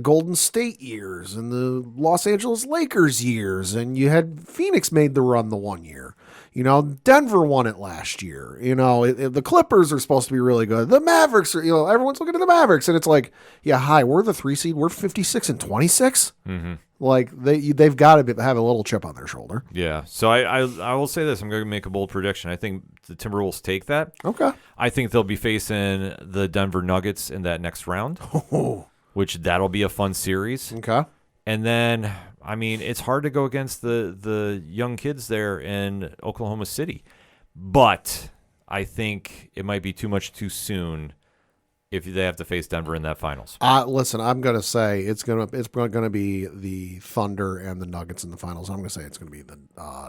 Golden State years and the Los Angeles Lakers years, and you had Phoenix made the run the one year. Denver won it last year. The Clippers are supposed to be really good. The Mavericks are, everyone's looking at the Mavericks, and it's like, yeah, hi, we're the 3 seed. We're 56-26. Mm-hmm. Like they've got to have a little chip on their shoulder. Yeah. So I will say this. I'm going to make a bold prediction. I think the Timberwolves take that. Okay. I think they'll be facing the Denver Nuggets in that next round, which that'll be a fun series. Okay. And then, I mean, it's hard to go against the young kids there in Oklahoma City. But I think it might be too much too soon if they have to face Denver in that finals. Listen, I'm going to say it's going to be the Thunder and the Nuggets in the finals. I'm going to say it's going to be the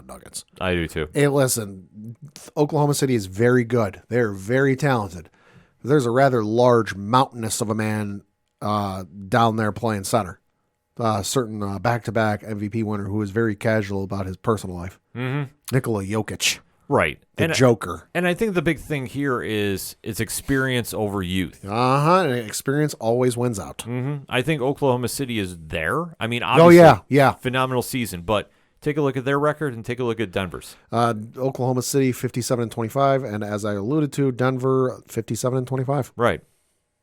Nuggets. I do too. Hey, listen, Oklahoma City is very good. They're very talented. There's a rather large mountainous of a man down there playing center. certain back-to-back MVP winner who is very casual about his personal life. Nikola Jokic, Right. the Joker. And I think the big thing here is it's experience over youth. And experience always wins out. I think Oklahoma City is there. I mean, obviously, yeah. phenomenal season, but take a look at their record and take a look at Denver's. Oklahoma City 57-25, and as I alluded to, Denver 57-25. Right.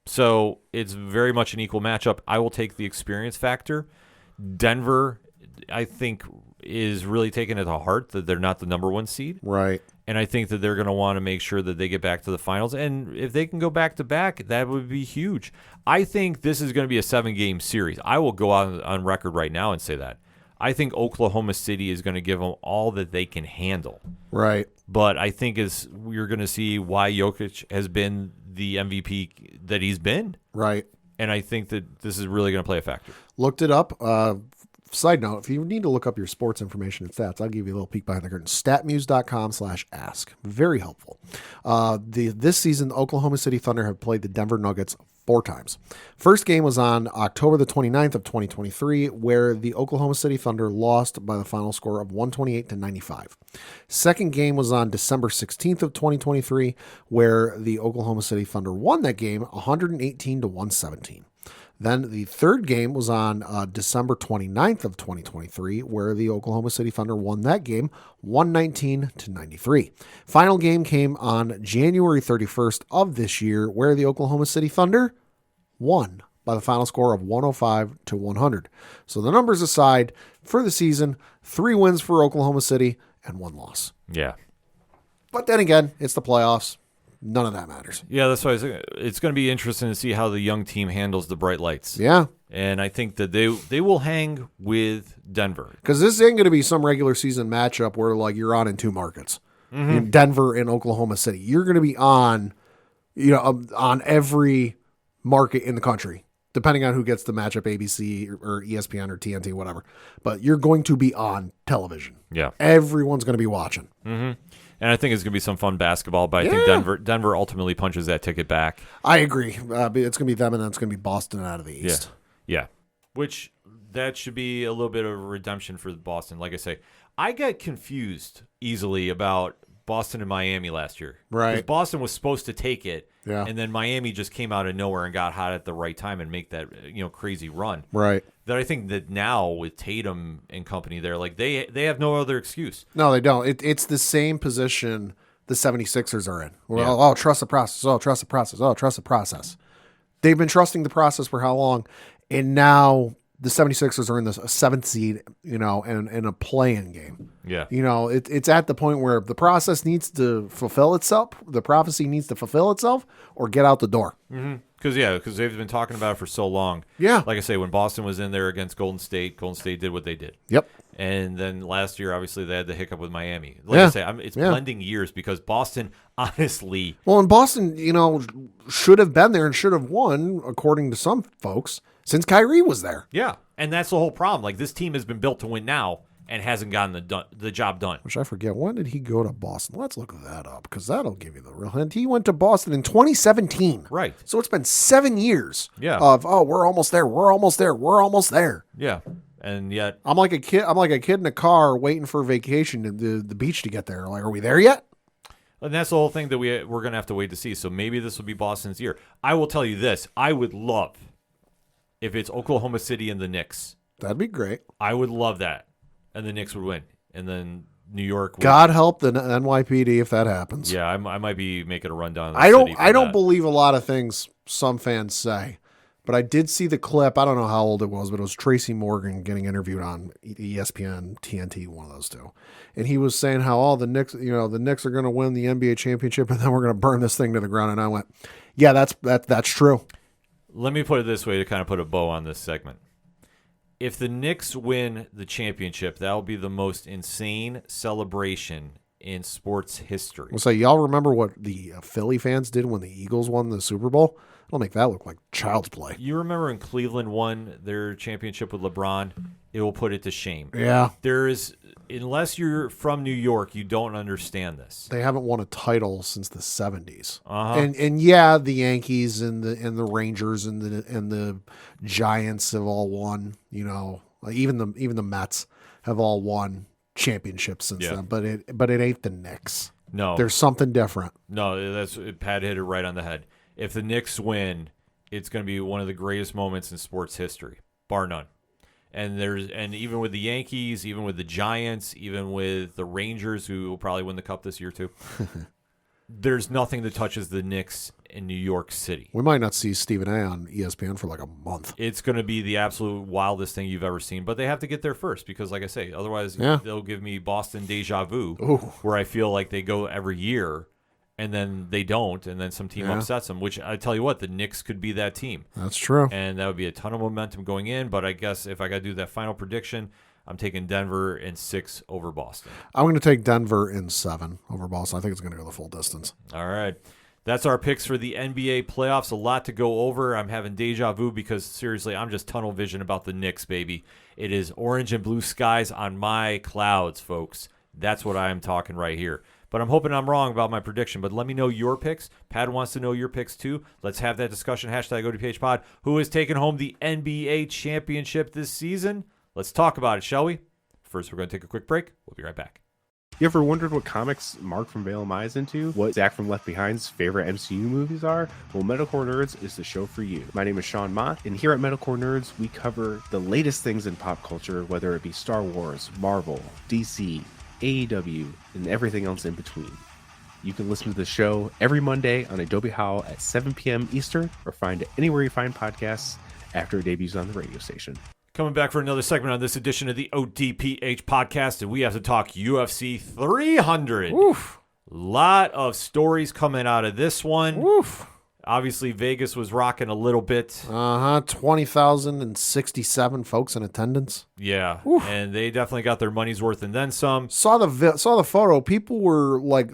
So it's very much an equal matchup. I will take the experience factor. Denver, I think, is really taking it to heart that they're not the number one seed. Right. And I think that they're going to want to make sure that they get back to the finals. And if they can go back to back, that would be huge. I think this is going to be a 7-game series. I will go on record right now and say that. I think Oklahoma City is going to give them all that they can handle. Right. But I think we're going to see why Jokic has been the MVP that he's been. Right. And I think that this is really going to play a factor. Looked it up. Side note, if you need to look up your sports information and stats, I'll give you a little peek behind the curtain. Statmuse.com/ask. Very helpful. This season, Oklahoma City Thunder have played the Denver Nuggets 4 times. First game was on October the 29th of 2023, where the Oklahoma City Thunder lost by the final score of 128-95. Second game was on December 16th of 2023, where the Oklahoma City Thunder won that game 118-117. Then the third game was on December 29th of 2023, where the Oklahoma City Thunder won that game 119-93. Final game came on January 31st of this year, where the Oklahoma City Thunder won by the final score of 105-100. So the numbers aside, for the season, 3 wins for Oklahoma City and 1 loss. Yeah. But then again, it's the playoffs. None of that matters. Yeah, that's why it's going to be interesting to see how the young team handles the bright lights. Yeah. And I think that they will hang with Denver. Because this ain't going to be some regular season matchup where like you're on in 2 markets. In Denver and Oklahoma City. You're going to be on every market in the country, depending on who gets the matchup, ABC or ESPN or TNT, whatever. But you're going to be on television. Yeah. Everyone's going to be watching. And I think it's going to be some fun basketball, but I think Denver ultimately punches that ticket back. I agree. It's going to be them, and then it's going to be Boston out of the East. Yeah. Which, that should be a little bit of a redemption for Boston. Like I say, I get confused easily about Boston and Miami last year. Right. Because Boston was supposed to take it, Yeah. and then Miami just came out of nowhere and got hot at the right time and make that crazy run. Right. That I think that now with Tatum and company there, like they have no other excuse. No, they don't. It's the same position the 76ers are in. Well, trust the process. Oh, trust the process. Oh, trust the process. They've been trusting the process for how long? And now the 76ers are in the 7th seed, and in a play-in game. Yeah. It's at the point where the process needs to fulfill itself, the prophecy needs to fulfill itself, or get out the door. Because they've been talking about it for so long. Yeah. Like I say, when Boston was in there against Golden State did what they did. Yep. And then last year, obviously, they had the hiccup with Miami. I say, it's blending years because Boston, honestly. Well, and Boston, should have been there and should have won, according to some folks, since Kyrie was there. Yeah. And that's the whole problem. Like, this team has been built to win now and hasn't gotten the job done. Which I forget. When did he go to Boston? Let's look that up because that'll give you the real hint. He went to Boston in 2017. Right. So it's been 7 years of, we're almost there. We're almost there. We're almost there. Yeah. And yet I'm like a kid in a car waiting for vacation to the beach to get there. Like, are we there yet? And that's the whole thing that we're going to have to wait to see. So maybe this will be Boston's year. I will tell you this. I would love if it's Oklahoma City and the Knicks. That'd be great. I would love that. And the Knicks would win. And then New York would. God help the NYPD if that happens. Yeah, I might be making a rundown. I don't believe a lot of things some fans say. But I did see the clip. I don't know how old it was, but it was Tracy Morgan getting interviewed on ESPN, TNT, one of those two. And he was saying how the Knicks are going to win the NBA championship and then we're going to burn this thing to the ground. And I went, yeah, that's true. Let me put it this way to kind of put a bow on this segment. If the Knicks win the championship, that will be the most insane celebration in sports history. So y'all remember what the Philly fans did when the Eagles won the Super Bowl? It'll make that look like child's play. You remember when Cleveland won their championship with LeBron? It will put it to shame. Yeah. Unless you're from New York, you don't understand this. They haven't won a title since the 70s. Uh-huh. And yeah, the Yankees and the Rangers and the Giants have all won, you know, even the Mets have all won championships since then, but it ain't the Knicks. No. There's something different. No, Pat hit it right on the head. If the Knicks win, it's going to be one of the greatest moments in sports history, bar none. And even with the Yankees, even with the Giants, even with the Rangers, who will probably win the Cup this year too, there's nothing that touches the Knicks in New York City. We might not see Stephen A. on ESPN for like a month. It's going to be the absolute wildest thing you've ever seen, but they have to get there first because, like I say, otherwise they'll give me Boston deja vu, where I feel like they go every year. And then they don't, and then some team upsets them, which I tell you what, the Knicks could be that team. That's true. And that would be a ton of momentum going in, but I guess if I got to do that final prediction, I'm taking Denver in 6 over Boston. I'm going to take Denver in 7 over Boston. I think it's going to go the full distance. All right. That's our picks for the NBA playoffs. A lot to go over. I'm having deja vu because, seriously, I'm just tunnel vision about the Knicks, baby. It is orange and blue skies on my clouds, folks. That's what I am talking right here. But I'm hoping I'm wrong about my prediction. But let me know your picks. Pat wants to know your picks too. Let's have that discussion. Hashtag ODPH pod. Who is taking home the NBA championship this season? Let's talk about it, shall we? First, we're going to take a quick break. We'll be right back. You ever wondered what comics Mark from Vale Am I's into? What Zach from Left Behind's favorite MCU movies are? Well, Metalcore Nerds is the show for you. My name is Sean Mott, and here at Metalcore Nerds, we cover the latest things in pop culture, whether it be Star Wars, Marvel, DC, AEW, and everything else in between. You can listen to the show every Monday on Adobe Howl at 7 p.m. Eastern, or find it anywhere you find podcasts after it debuts on the radio station. Coming back for another segment on this edition of the ODPH podcast, and we have to talk UFC 300. Oof. Lot of stories coming out of this one. Oof. Obviously, Vegas was rocking a little bit. 20,067 folks in attendance. Yeah, Oof. and they definitely got their money's worth and then some. Saw the photo. People were like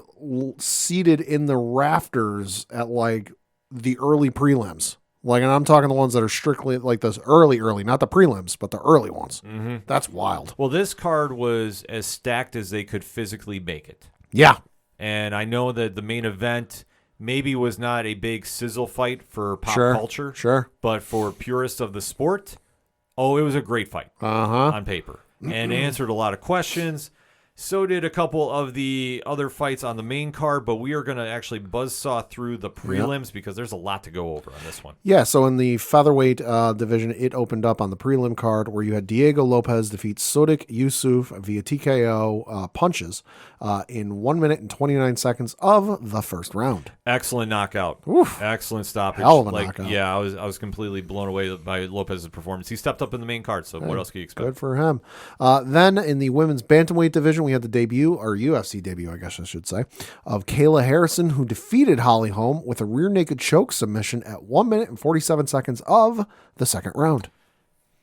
seated in the rafters at like the early prelims. Like, and I'm talking the ones that are strictly like those early, not the prelims, but the early ones. Mm-hmm. That's wild. Well, this card was as stacked as they could physically make it. Yeah. And I know that the main event maybe was not a big sizzle fight for pop culture. Sure. But for purists of the sport, it was a great fight on paper. And answered a lot of questions. So did a couple of the other fights on the main card, but we are going to actually buzzsaw through the prelims because there's a lot to go over on this one. Yeah, so in the featherweight division, it opened up on the prelim card where you had Diego Lopez defeat Sodiq Yusuf via TKO punches in 1 minute and 29 seconds of the first round. Excellent knockout. Oof. Excellent stoppage. Hell of a knockout. Yeah, I was completely blown away by Lopez's performance. He stepped up in the main card, so what else can you expect? Good for him. Then in the women's bantamweight division, we had the debut, or UFC debut, I guess I should say, of Kayla Harrison, who defeated Holly Holm with a rear naked choke submission at 1 minute and 47 seconds of the second round.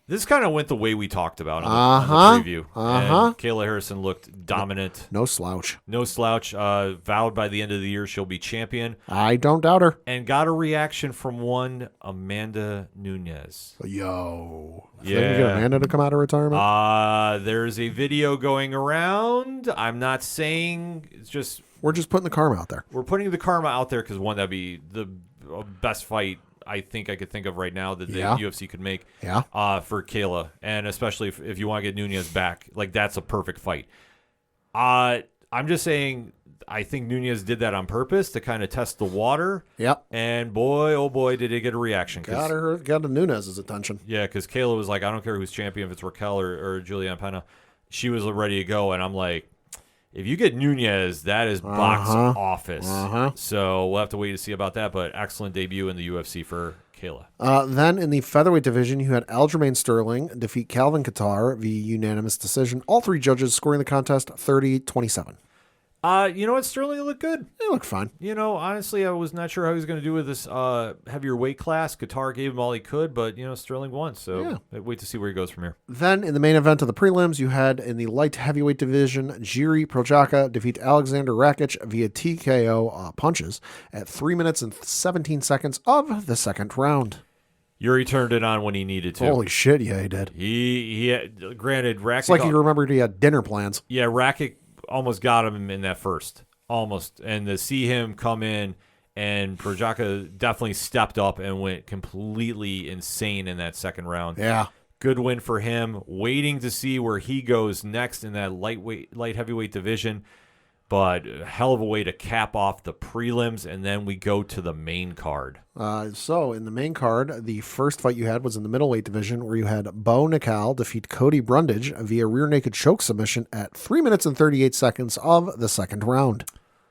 This kind of went the way we talked about on the preview. And Kayla Harrison looked dominant. No slouch. No slouch. Vowed by the end of the year she'll be champion. I don't doubt her. And got a reaction from one Amanda Nunes. Yo. Yeah. Think we get Amanda to come out of retirement? There's a video going around. I'm not saying it's just... We're just putting the karma out there. We're putting the karma out there because, one, that'd be the best fight I think I could think of right now that the UFC could make for Kayla. And especially if you want to get Nunes back. Like, that's a perfect fight. I'm just saying, I think Nunes did that on purpose to kind of test the water. Yep. And boy, oh boy, did it get a reaction. Got Nunes' attention. Yeah, because Kayla was like, I don't care who's champion, if it's Raquel or Julianne Pena. She was ready to go, and I'm like, if you get Nunes, that is box office. So we'll have to wait to see about that, but excellent debut in the UFC for Kayla. Then in the featherweight division, you had Aljamain Sterling defeat Calvin Kattar via unanimous decision. All three judges scoring the contest 30-27. You know what? Sterling looked good. It looked fine. You know, honestly, I was not sure how he was going to do with this heavier weight class. Qatar gave him all he could, but, you know, Sterling won. So wait to see where he goes from here. Then in the main event of the prelims, you had in the light heavyweight division, Jiri Prochazka defeat Alexander Rakic via TKO punches at 3 minutes and 17 seconds of the second round. Yuri turned it on when he needed to. Holy shit, yeah, he did. Granted, Rakic... It's like he remembered he had dinner plans. Yeah, Rakic almost got him in that first. Almost. And to see him come in, and Prochazka definitely stepped up and went completely insane in that second round. Yeah. Good win for him. Waiting to see where he goes next in that light heavyweight division. But a hell of a way to cap off the prelims, and then we go to the main card. So in the main card, the first fight you had was in the middleweight division, where you had Bo Nickal defeat Cody Brundage via rear naked choke submission at 3 minutes and 38 seconds of the second round.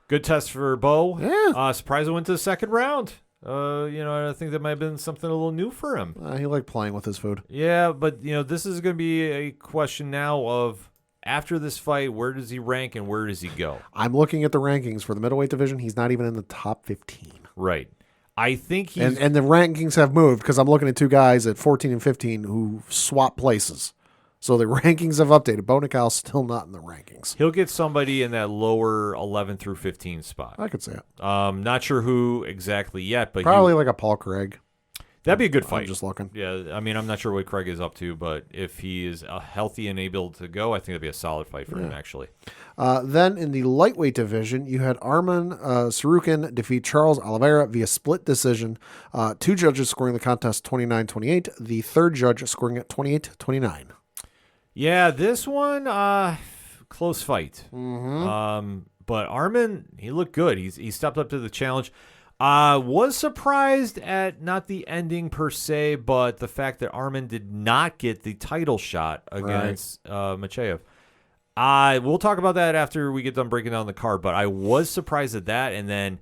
Good test for Bo. Yeah. Surprised it went to the second round. I think that might have been something a little new for him. He liked playing with his food. Yeah, but this is going to be a question now of, after this fight, where does he rank and where does he go? I'm looking at the rankings for the middleweight division. He's not even in the top 15. Right. I think he's... And the rankings have moved because I'm looking at two guys at 14 and 15 who swap places. So the rankings have updated. Bo Nickal's still not in the rankings. He'll get somebody in that lower 11 through 15 spot. I could say it. Not sure who exactly yet, but probably like a Paul Craig. That'd be a good fight. I'm just looking. Yeah, I mean, I'm not sure what Craig is up to, but if he is healthy and able to go, I think that'd be a solid fight for him, actually. Then in the lightweight division, you had Arman Sarukin defeat Charles Oliveira via split decision. Two judges scoring the contest 29-28. The third judge scoring it 28-29. Yeah, this one, close fight. Mm-hmm. But Arman, he looked good. He stepped up to the challenge. Was surprised at not the ending per se, but the fact that Arman did not get the title shot against Machev. We'll talk about that after we get done breaking down the card, but I was surprised at that, and then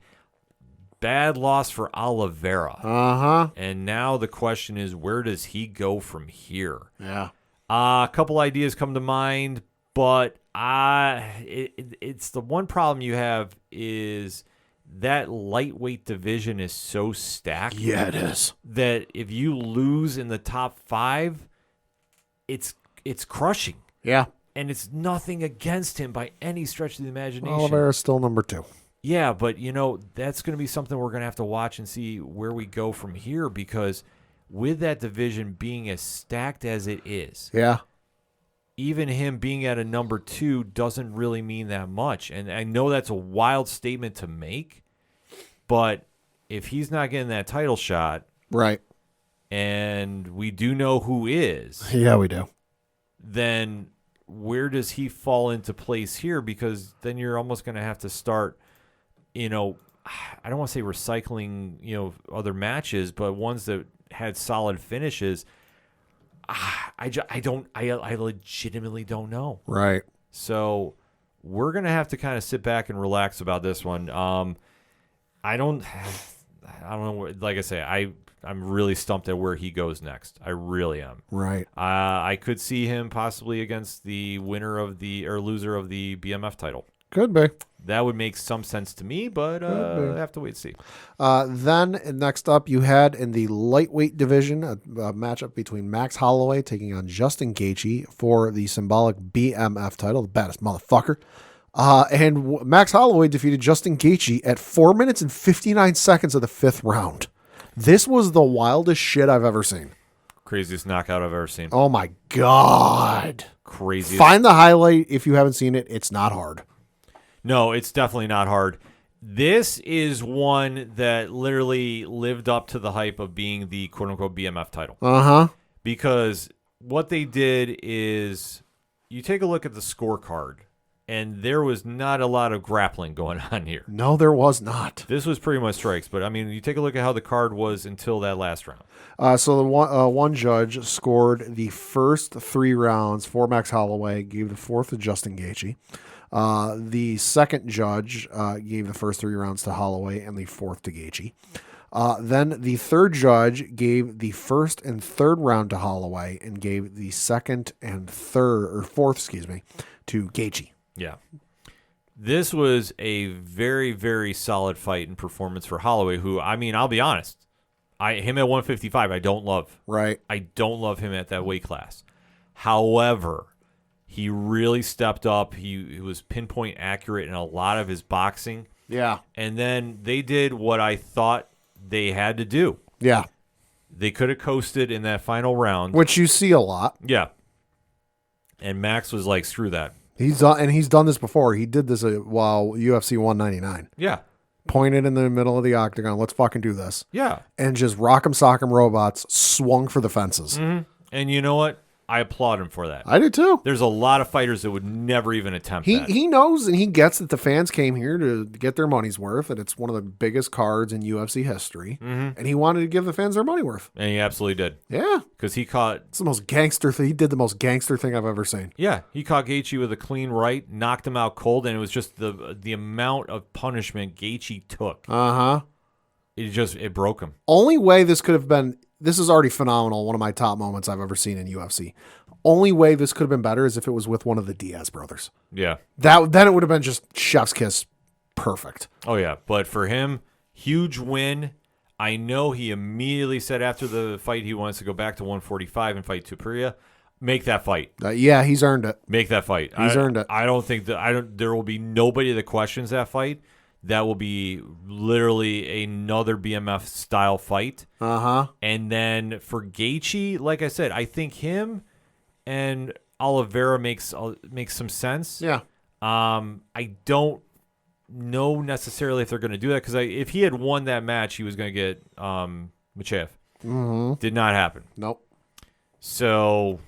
bad loss for Oliveira. Uh-huh. And now the question is, where does he go from here? Yeah. A couple ideas come to mind, but it's the one problem you have is that lightweight division is so stacked. Yeah, it is. That if you lose in the top 5, it's crushing. Yeah. And it's nothing against him by any stretch of the imagination. Oliveira's still number 2. Yeah, but, that's going to be something we're going to have to watch and see where we go from here, because with that division being as stacked as it is, yeah, even him being at a number 2 doesn't really mean that much. And I know that's a wild statement to make, but if he's not getting that title shot, right, and we do know who is, yeah, we do, then where does he fall into place here? Because then you're almost going to have to start, I don't want to say recycling, other matches, but ones that had solid finishes. I legitimately don't know. Right. So we're going to have to kind of sit back and relax about this one. I don't know. Like I say, I'm really stumped at where he goes next. I really am. Right. I could see him possibly against the loser of the BMF title. Could be. That would make some sense to me, but I have to wait and see. Then next up, you had in the lightweight division a matchup between Max Holloway taking on Justin Gaethje for the symbolic BMF title, the baddest motherfucker. And Max Holloway defeated Justin Gaethje at 4 minutes and 59 seconds of the 5th round. This was the wildest shit I've ever seen. Craziest knockout I've ever seen. Oh my God. Craziest. Find the highlight if you haven't seen it. It's not hard. No, it's definitely not hard. This is one that literally lived up to the hype of being the quote-unquote BMF title. Uh-huh. Because what they did is, you take a look at the scorecard, and there was not a lot of grappling going on here. No, there was not. This was pretty much strikes, but I mean, you take a look at how the card was until that last round. So the one judge scored the first 3 rounds for Max Holloway, gave the 4th to Justin Gaethje. The second judge gave the first 3 rounds to Holloway and the 4th to Gaethje. Then the third judge gave the 1st and 3rd round to Holloway and gave the 2nd and 4th, to Gaethje. Yeah. This was a very, very solid fight and performance for Holloway, who, I mean, I'll be honest, him at 155, I don't love. Right. I don't love him at that weight class. However, he really stepped up. He was pinpoint accurate in a lot of his boxing. Yeah. And then they did what I thought they had to do. Yeah. They could have coasted in that final round. Which you see a lot. Yeah. And Max was like, screw that. He's done this before. He did this while UFC 199. Yeah. Pointed in the middle of the octagon. Let's fucking do this. Yeah. And just rock'em sock'em robots swung for the fences. Mm-hmm. And you know what? I applaud him for that. I do too. There's a lot of fighters that would never even attempt that. He knows and he gets that the fans came here to get their money's worth, and it's one of the biggest cards in UFC history. Mm-hmm. And he wanted to give the fans their money worth. And he absolutely did. Yeah. Because he caught... It's the most gangster thing. He did the most gangster thing I've ever seen. Yeah. He caught Gaethje with a clean right, knocked him out cold, and it was just the amount of punishment Gaethje took. Uh-huh. It broke him. Only way this could have been... This is already phenomenal. One of my top moments I've ever seen in UFC. Only way this could have been better is if it was with one of the Diaz brothers. Yeah. Then it would have been just chef's kiss perfect. Oh, yeah. But for him, huge win. I know he immediately said after the fight he wants to go back to 145 and fight Tupuria. Make that fight. Yeah, he's earned it. Make that fight. He's earned it. I don't think there will be nobody that questions that fight. That will be literally another BMF style fight. Uh-huh. And then for Gaethje, like I said, I think him and Oliveira makes some sense. Yeah. I don't know necessarily if they're going to do that because if he had won that match, he was going to get Machev. Mm-hmm. Did not happen. Nope. So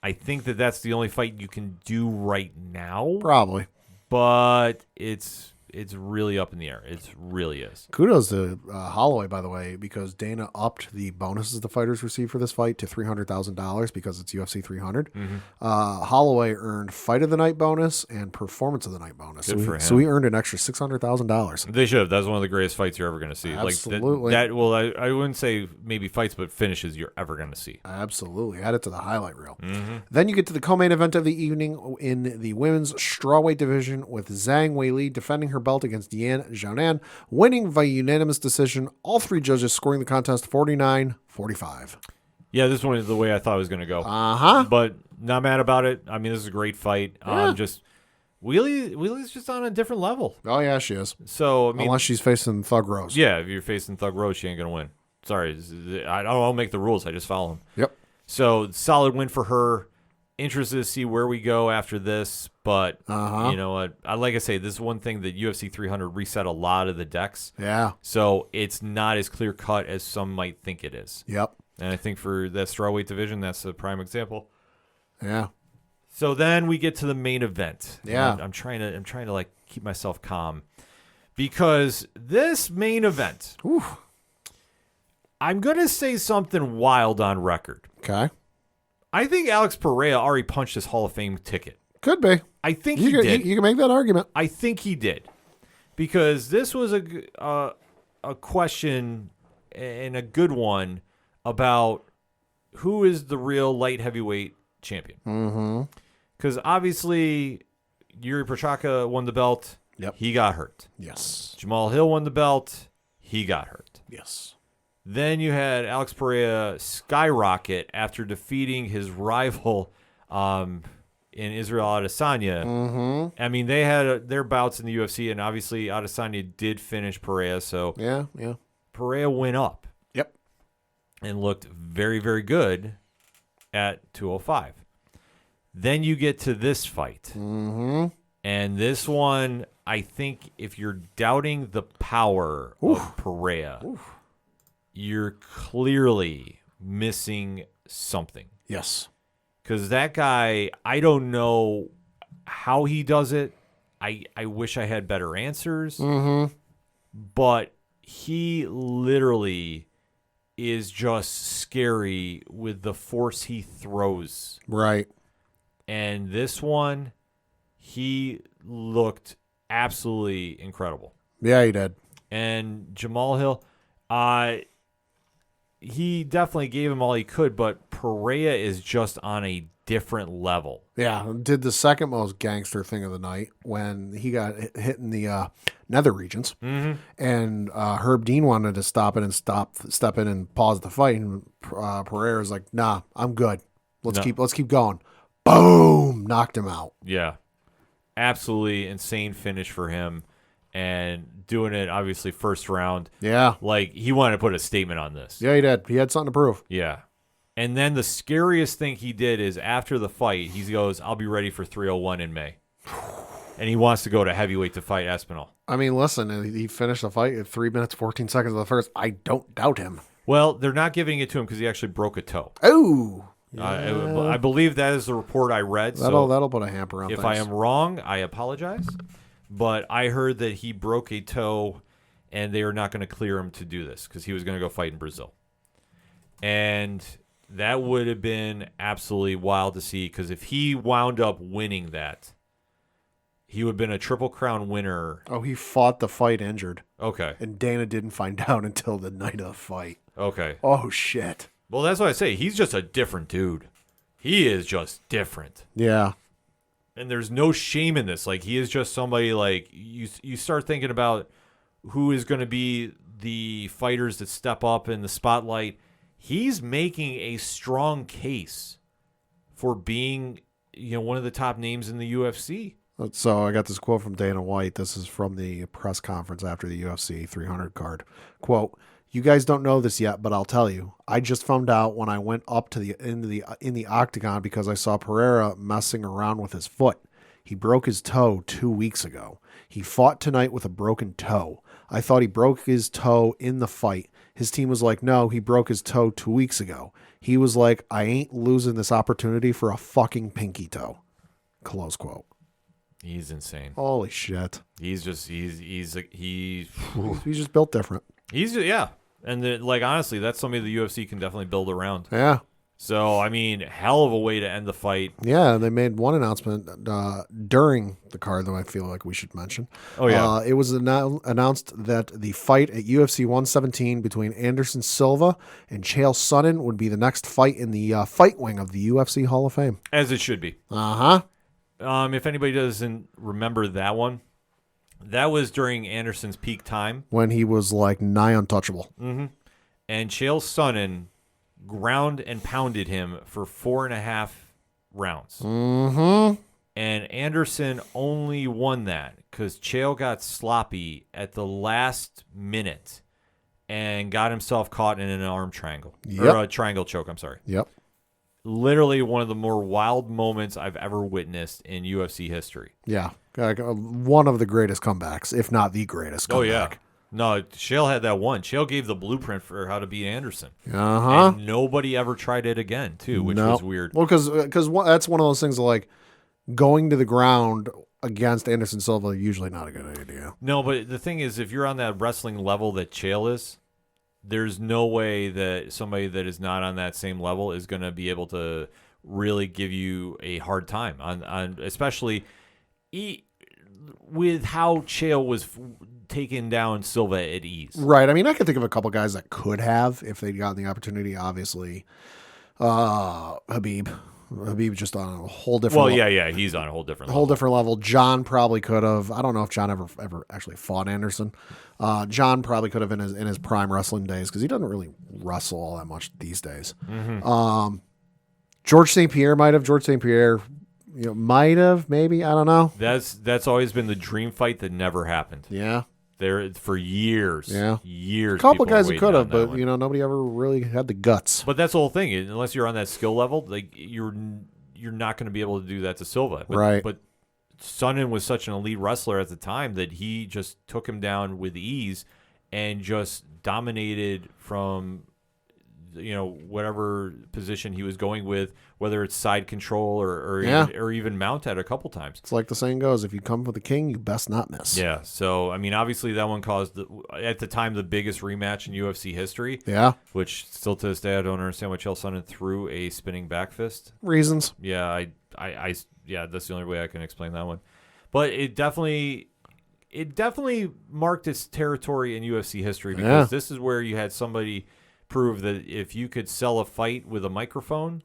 I think that's the only fight you can do right now. Probably. But it's really up in the air. It really is. Kudos to Holloway, by the way, because Dana upped the bonuses the fighters receive for this fight to $300,000 because it's UFC 300. Mm-hmm. Holloway earned Fight of the Night bonus and Performance of the Night bonus. Good for him. So he earned an extra $600,000. They should have. That's one of the greatest fights you're ever going to see. Absolutely. I wouldn't say maybe fights, but finishes you're ever going to see. Absolutely. Add it to the highlight reel. Mm-hmm. Then you get to the co-main event of the evening in the women's strawweight division with Zhang Weili defending her belt against Yan Xiaonan, winning via unanimous decision. All three judges scoring the contest 49-45. Yeah, this one is the way I thought it was going to go. Uh-huh. But not mad about it. I mean, this is a great fight. Yeah. Just Wheelie's just on a different level. Oh, yeah, she is. So, I mean, Unless she's facing Thug Rose. yeah, if you're facing Thug Rose, she ain't going to win. Sorry. I don't make the rules. I just follow them. Yep. So, solid win for her. Interested to see where we go after this, but you know what? Like I say, this is one thing that UFC 300 reset a lot of the decks. Yeah. So it's not as clear cut as some might think it is. Yep. And I think for that strawweight division, that's a prime example. Yeah. So then we get to the main event. Yeah. And I'm trying to like keep myself calm because this main event, I'm gonna say something wild on record. Okay. I think Alex Pereira already punched his Hall of Fame ticket. Could be. I think he did. You can make that argument. I think he did. Because this was a question and a good one about who is the real light heavyweight champion. Mm-hmm. Because obviously Yuri Prochazka won the belt. Yep. He got hurt. Yes. Jamal Hill won the belt. He got hurt. Yes. Then you had Alex Pereira skyrocket after defeating his rival in Israel Adesanya. Mm-hmm. I mean, they had their bouts in the UFC, and obviously Adesanya did finish Pereira, so Yeah. Pereira went up. Yep. And looked very, very good at 205. Then you get to this fight. Mm-hmm. And this one, I think if you're doubting the power of Pereira, you're clearly missing something. Yes. Because that guy, I don't know how he does it. I wish I had better answers. Mm-hmm. But he literally is just scary with the force he throws. Right. And this one, he looked absolutely incredible. Yeah, he did. And Jamal Hill, he definitely gave him all he could, but Pereira is just on a different level. Yeah, did the second most gangster thing of the night when he got hit in the nether regions, and Herb Dean wanted to step in and pause the fight, and Pereira's like, "Nah, I'm good. Let's keep going." Boom, knocked him out. Yeah, absolutely insane finish for him, and doing it obviously first round. Yeah, Like he wanted to put a statement on this. yeah, he did. He had something to prove. Yeah. And then the scariest thing he did is after the fight, he goes, "I'll be ready for 301 in May." And he wants to go to heavyweight to fight Espinal. I mean, listen, he finished the fight at 3 minutes 14 seconds of the first. I don't doubt him. Well, they're not giving it to him because he actually broke a toe. Oh, I believe that is the report I read. that'll put a hamper on if things. I am wrong, I apologize. But I heard that he broke a toe, and they are not going to clear him to do this because he was going to go fight in Brazil. And that would have been absolutely wild to see, because if he wound up winning that, he would have been a Triple Crown winner. Oh, he fought the fight injured. Okay. And Dana didn't find out until the night of the fight. Okay. Oh, shit. Well, that's what I say. He's just a different dude. He is just different. Yeah. And there's no shame in this. Like, he is just somebody, like, you start thinking about who is going to be the fighters that step up in the spotlight. He's making a strong case for being, one of the top names in the UFC. So I got this quote from Dana White. This is from the press conference after the UFC 300 card. Quote, "You guys don't know this yet, but I'll tell you. I just found out when I went up to in the octagon because I saw Pereira messing around with his foot. He broke his toe 2 weeks ago. He fought tonight with a broken toe. I thought he broke his toe in the fight. His team was like, no, he broke his toe 2 weeks ago. He was like, I ain't losing this opportunity for a fucking pinky toe." Close quote. He's insane. Holy shit. He's just He's just built different. yeah. And honestly, that's somebody the UFC can definitely build around. Yeah. So, I mean, hell of a way to end the fight. Yeah, they made one announcement during the card that I feel like we should mention. Oh, yeah. It was announced that the fight at UFC 117 between Anderson Silva and Chael Sonnen would be the next fight in the fight wing of the UFC Hall of Fame. As it should be. Uh-huh. If anybody doesn't remember that one, that was during Anderson's peak time. When he was like nigh untouchable. Mm-hmm. And Chael Sonnen ground and pounded him for 4.5 rounds. Mm-hmm. And Anderson only won that because Chael got sloppy at the last minute and got himself caught in an arm triangle. Yep. Or a triangle choke, I'm sorry. Yep. Literally one of the more wild moments I've ever witnessed in UFC history. Yeah. One of the greatest comebacks, if not the greatest comeback. Oh, yeah. No, Chael had that one. Chael gave the blueprint for how to beat Anderson. Uh-huh. And nobody ever tried it again, too, which was weird. Well, because that's one of those things like going to the ground against Anderson Silva, usually not a good idea. No, but the thing is, if you're on that wrestling level that Chael is, there's no way that somebody that is not on that same level is going to be able to really give you a hard time, on especially with how Chael was taking down Silva at ease. Right. I mean, I could think of a couple guys that could have if they'd gotten the opportunity. Obviously, Habib just on a whole different. Well, yeah, he's on a whole different level. John probably could have. I don't know if John ever actually fought Anderson. John probably could have in his prime wrestling days because he doesn't really wrestle all that much these days. Mm-hmm. George St. Pierre might have. George St. Pierre, might have, maybe. I don't know. That's always been the dream fight that never happened. Yeah. There for years. Yeah. Years. A couple people guys were who could have, waiting on but that one. nobody ever really had the guts. But that's the whole thing. Unless you're on that skill level, like you're not going to be able to do that to Silva. Right. But Sonnen was such an elite wrestler at the time that he just took him down with ease and just dominated from whatever position he was going with, whether it's side control or even mount at a couple times. It's like the saying goes, if you come for the king, you best not miss. Yeah. So, I mean, obviously that one caused, at the time, the biggest rematch in UFC history. Yeah. Which still to this day, I don't understand why Chael Sonnen threw a spinning back fist. Reasons. Yeah. Yeah, that's the only way I can explain that one. But it definitely marked its territory in UFC history because this is where you had somebody proved that if you could sell a fight with a microphone,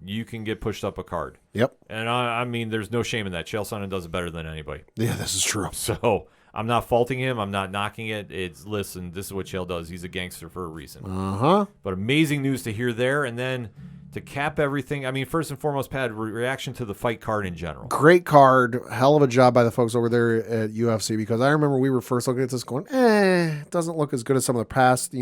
you can get pushed up a card. Yep. And I mean, there's no shame in that. Chael Sonnen does it better than anybody. Yeah, this is true. So I'm not faulting him. I'm not knocking it. It's, listen, this is what Chael does. He's a gangster for a reason. But amazing news to hear there. And then to cap everything, I mean, first and foremost, Pat, reaction to the fight card in general. Great card. Hell of a job by the folks over there at UFC, because I remember we were first looking at this going, it doesn't look as good as some of the past,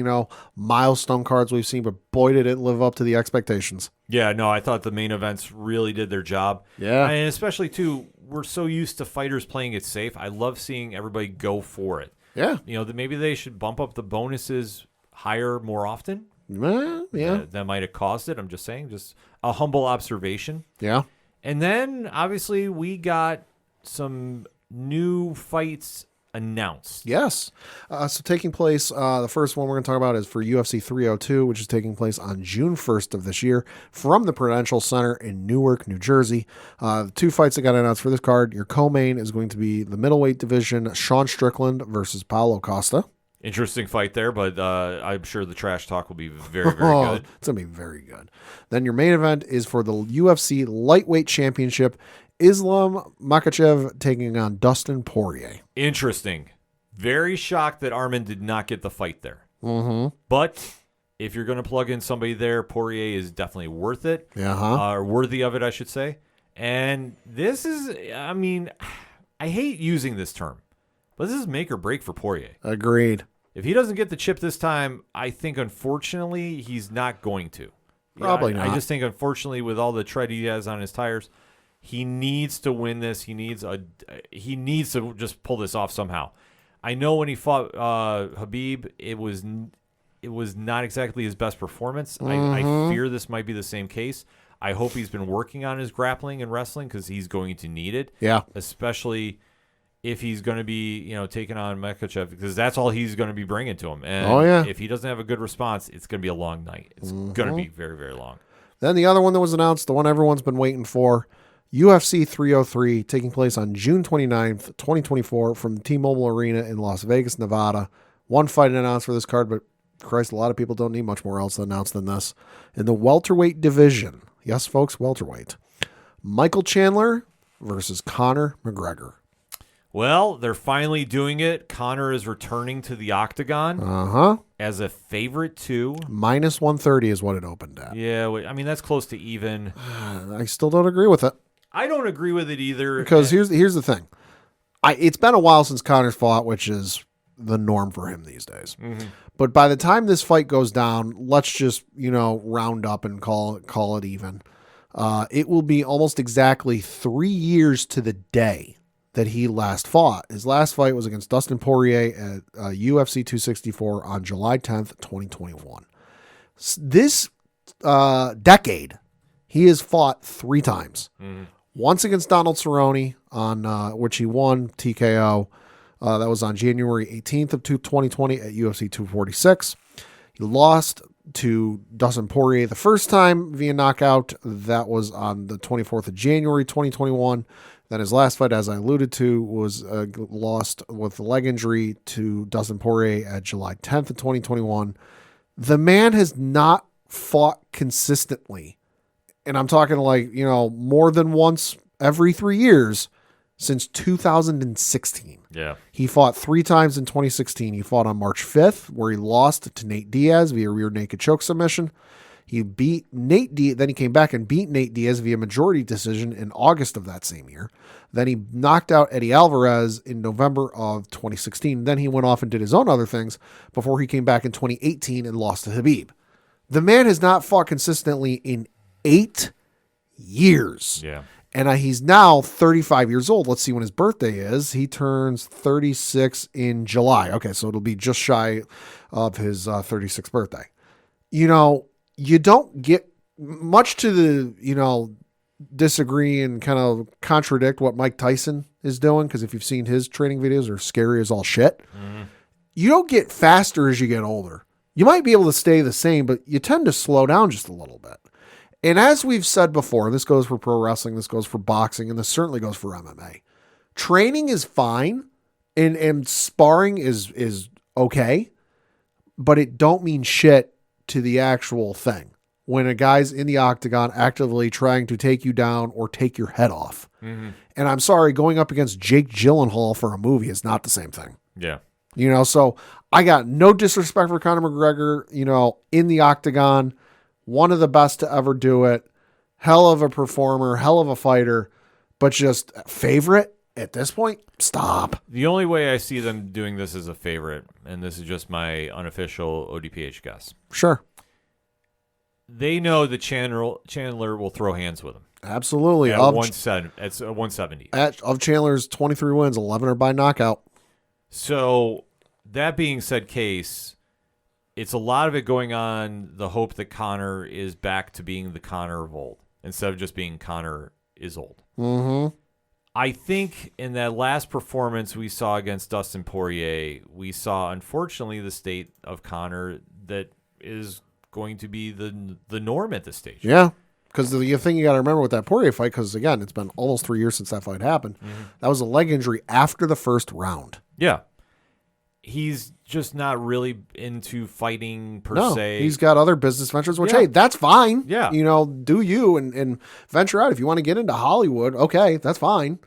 milestone cards we've seen, but boy, did it live up to the expectations. Yeah, no, I thought the main events really did their job. Yeah. And especially, too, we're so used to fighters playing it safe. I love seeing everybody go for it. Yeah. That maybe they should bump up the bonuses higher more often. Yeah. That might have caused it. I'm just saying, just a humble observation. Yeah. And then, obviously, we got some new fights announced. Yes. So taking place, the first one we're going to talk about is for UFC 302, which is taking place on June 1st of this year from the Prudential Center in Newark, New Jersey. The two fights that got announced for this card, your co-main is going to be the middleweight division, Sean Strickland versus Paulo Costa. Interesting fight there, but I'm sure the trash talk will be very, very good. It's going to be very good. Then your main event is for the UFC Lightweight Championship, Islam Makhachev taking on Dustin Poirier. Interesting. Very shocked that Armin did not get the fight there. But if you're going to plug in somebody there, Poirier is definitely worth it. Or worthy of it, I should say. And this is, I mean, I hate using this term, but this is make or break for Poirier. Agreed. If he doesn't get the chip this time, I think, unfortunately, he's not going to. Probably not. I just think, unfortunately, with all the tread he has on his tires, he needs to win this. He needs to just pull this off somehow. I know when he fought Khabib, it was not exactly his best performance. I fear this might be the same case. I hope he's been working on his grappling and wrestling, because he's going to need it. Yeah. Especially if he's going to be, taking on Makhachev, because that's all he's going to be bringing to him. And if he doesn't have a good response, it's going to be a long night. It's going to be very, very long. Then the other one that was announced, the one everyone's been waiting for, UFC 303, taking place on June 29th, 2024 from the T-Mobile Arena in Las Vegas, Nevada. One fight announced for this card, but Christ, a lot of people don't need much more else to announce than this. In the welterweight division, yes, folks, welterweight, Michael Chandler versus Conor McGregor. Well, they're finally doing it. Conor is returning to the octagon as a favorite, too. Minus 130 is what it opened at. Yeah, I mean, that's close to even. I still don't agree with it. I don't agree with it either. Because here's the thing. It's been a while since Conor's fought, which is the norm for him these days. But by the time this fight goes down, let's just, round up and call it even. It will be almost exactly 3 years to the day that he last fought. His last fight was against Dustin Poirier at UFC 264 on July 10th, 2021. This decade, he has fought 3 times. Once against Donald Cerrone, on which he won TKO. That was on January 18th of 2020 at UFC 246. He lost to Dustin Poirier the first time via knockout. That was on the 24th of January 2021. Then his last fight, as I alluded to, was lost with a leg injury to Dustin Poirier at July 10th of 2021. The man has not fought consistently. And I'm talking more than once every 3 years since 2016. Yeah. He fought 3 times in 2016. He fought on March 5th, where he lost to Nate Diaz via rear naked choke submission. He beat Nate Diaz, then he came back and beat Nate Diaz via majority decision in August of that same year. Then he knocked out Eddie Alvarez in November of 2016. Then he went off and did his own other things before he came back in 2018 and lost to Khabib. The man has not fought consistently in 8 years. Yeah. And he's now 35 years old. Let's see when his birthday is. He turns 36 in July. Okay, so it'll be just shy of his 36th birthday. You don't get much to the, disagree and kind of contradict what Mike Tyson is doing, because if you've seen his training videos, they're scary as all shit. You don't get faster as you get older. You might be able to stay the same, but you tend to slow down just a little bit. And as we've said before, this goes for pro wrestling, this goes for boxing, and this certainly goes for MMA. Training is fine, and sparring is okay, but it don't mean shit to the actual thing. When a guy's in the octagon actively trying to take you down or take your head off. Mm-hmm. And I'm sorry, going up against Jake Gyllenhaal for a movie is not the same thing. Yeah. You know, so I got no disrespect for Conor McGregor, you know, in the octagon, one of the best to ever do it. Hell of a performer, hell of a fighter, but just favorite at this point? Stop. The only way I see them doing this as a favorite, and this is just my unofficial ODPH guess. Sure. They know that Chandler will throw hands with him. Absolutely. At 170. Of Chandler's 23 wins, 11 are by knockout. So, that being said case, it's a lot of it going on the hope that Conor is back to being the Conor of old, instead of just being Conor is old. Mm-hmm. I think in that last performance we saw against Dustin Poirier, we saw, unfortunately, the state of Conor that is going to be the norm at this stage. Yeah, because the thing you got to remember with that Poirier fight, because, again, it's been almost 3 years since that fight happened, that was a leg injury after the first round. Yeah. He's just not really into fighting per se. He's got other business ventures, which, Yeah. hey, that's fine. Yeah. You know, do you and venture out. If you want to get into Hollywood, okay, that's fine.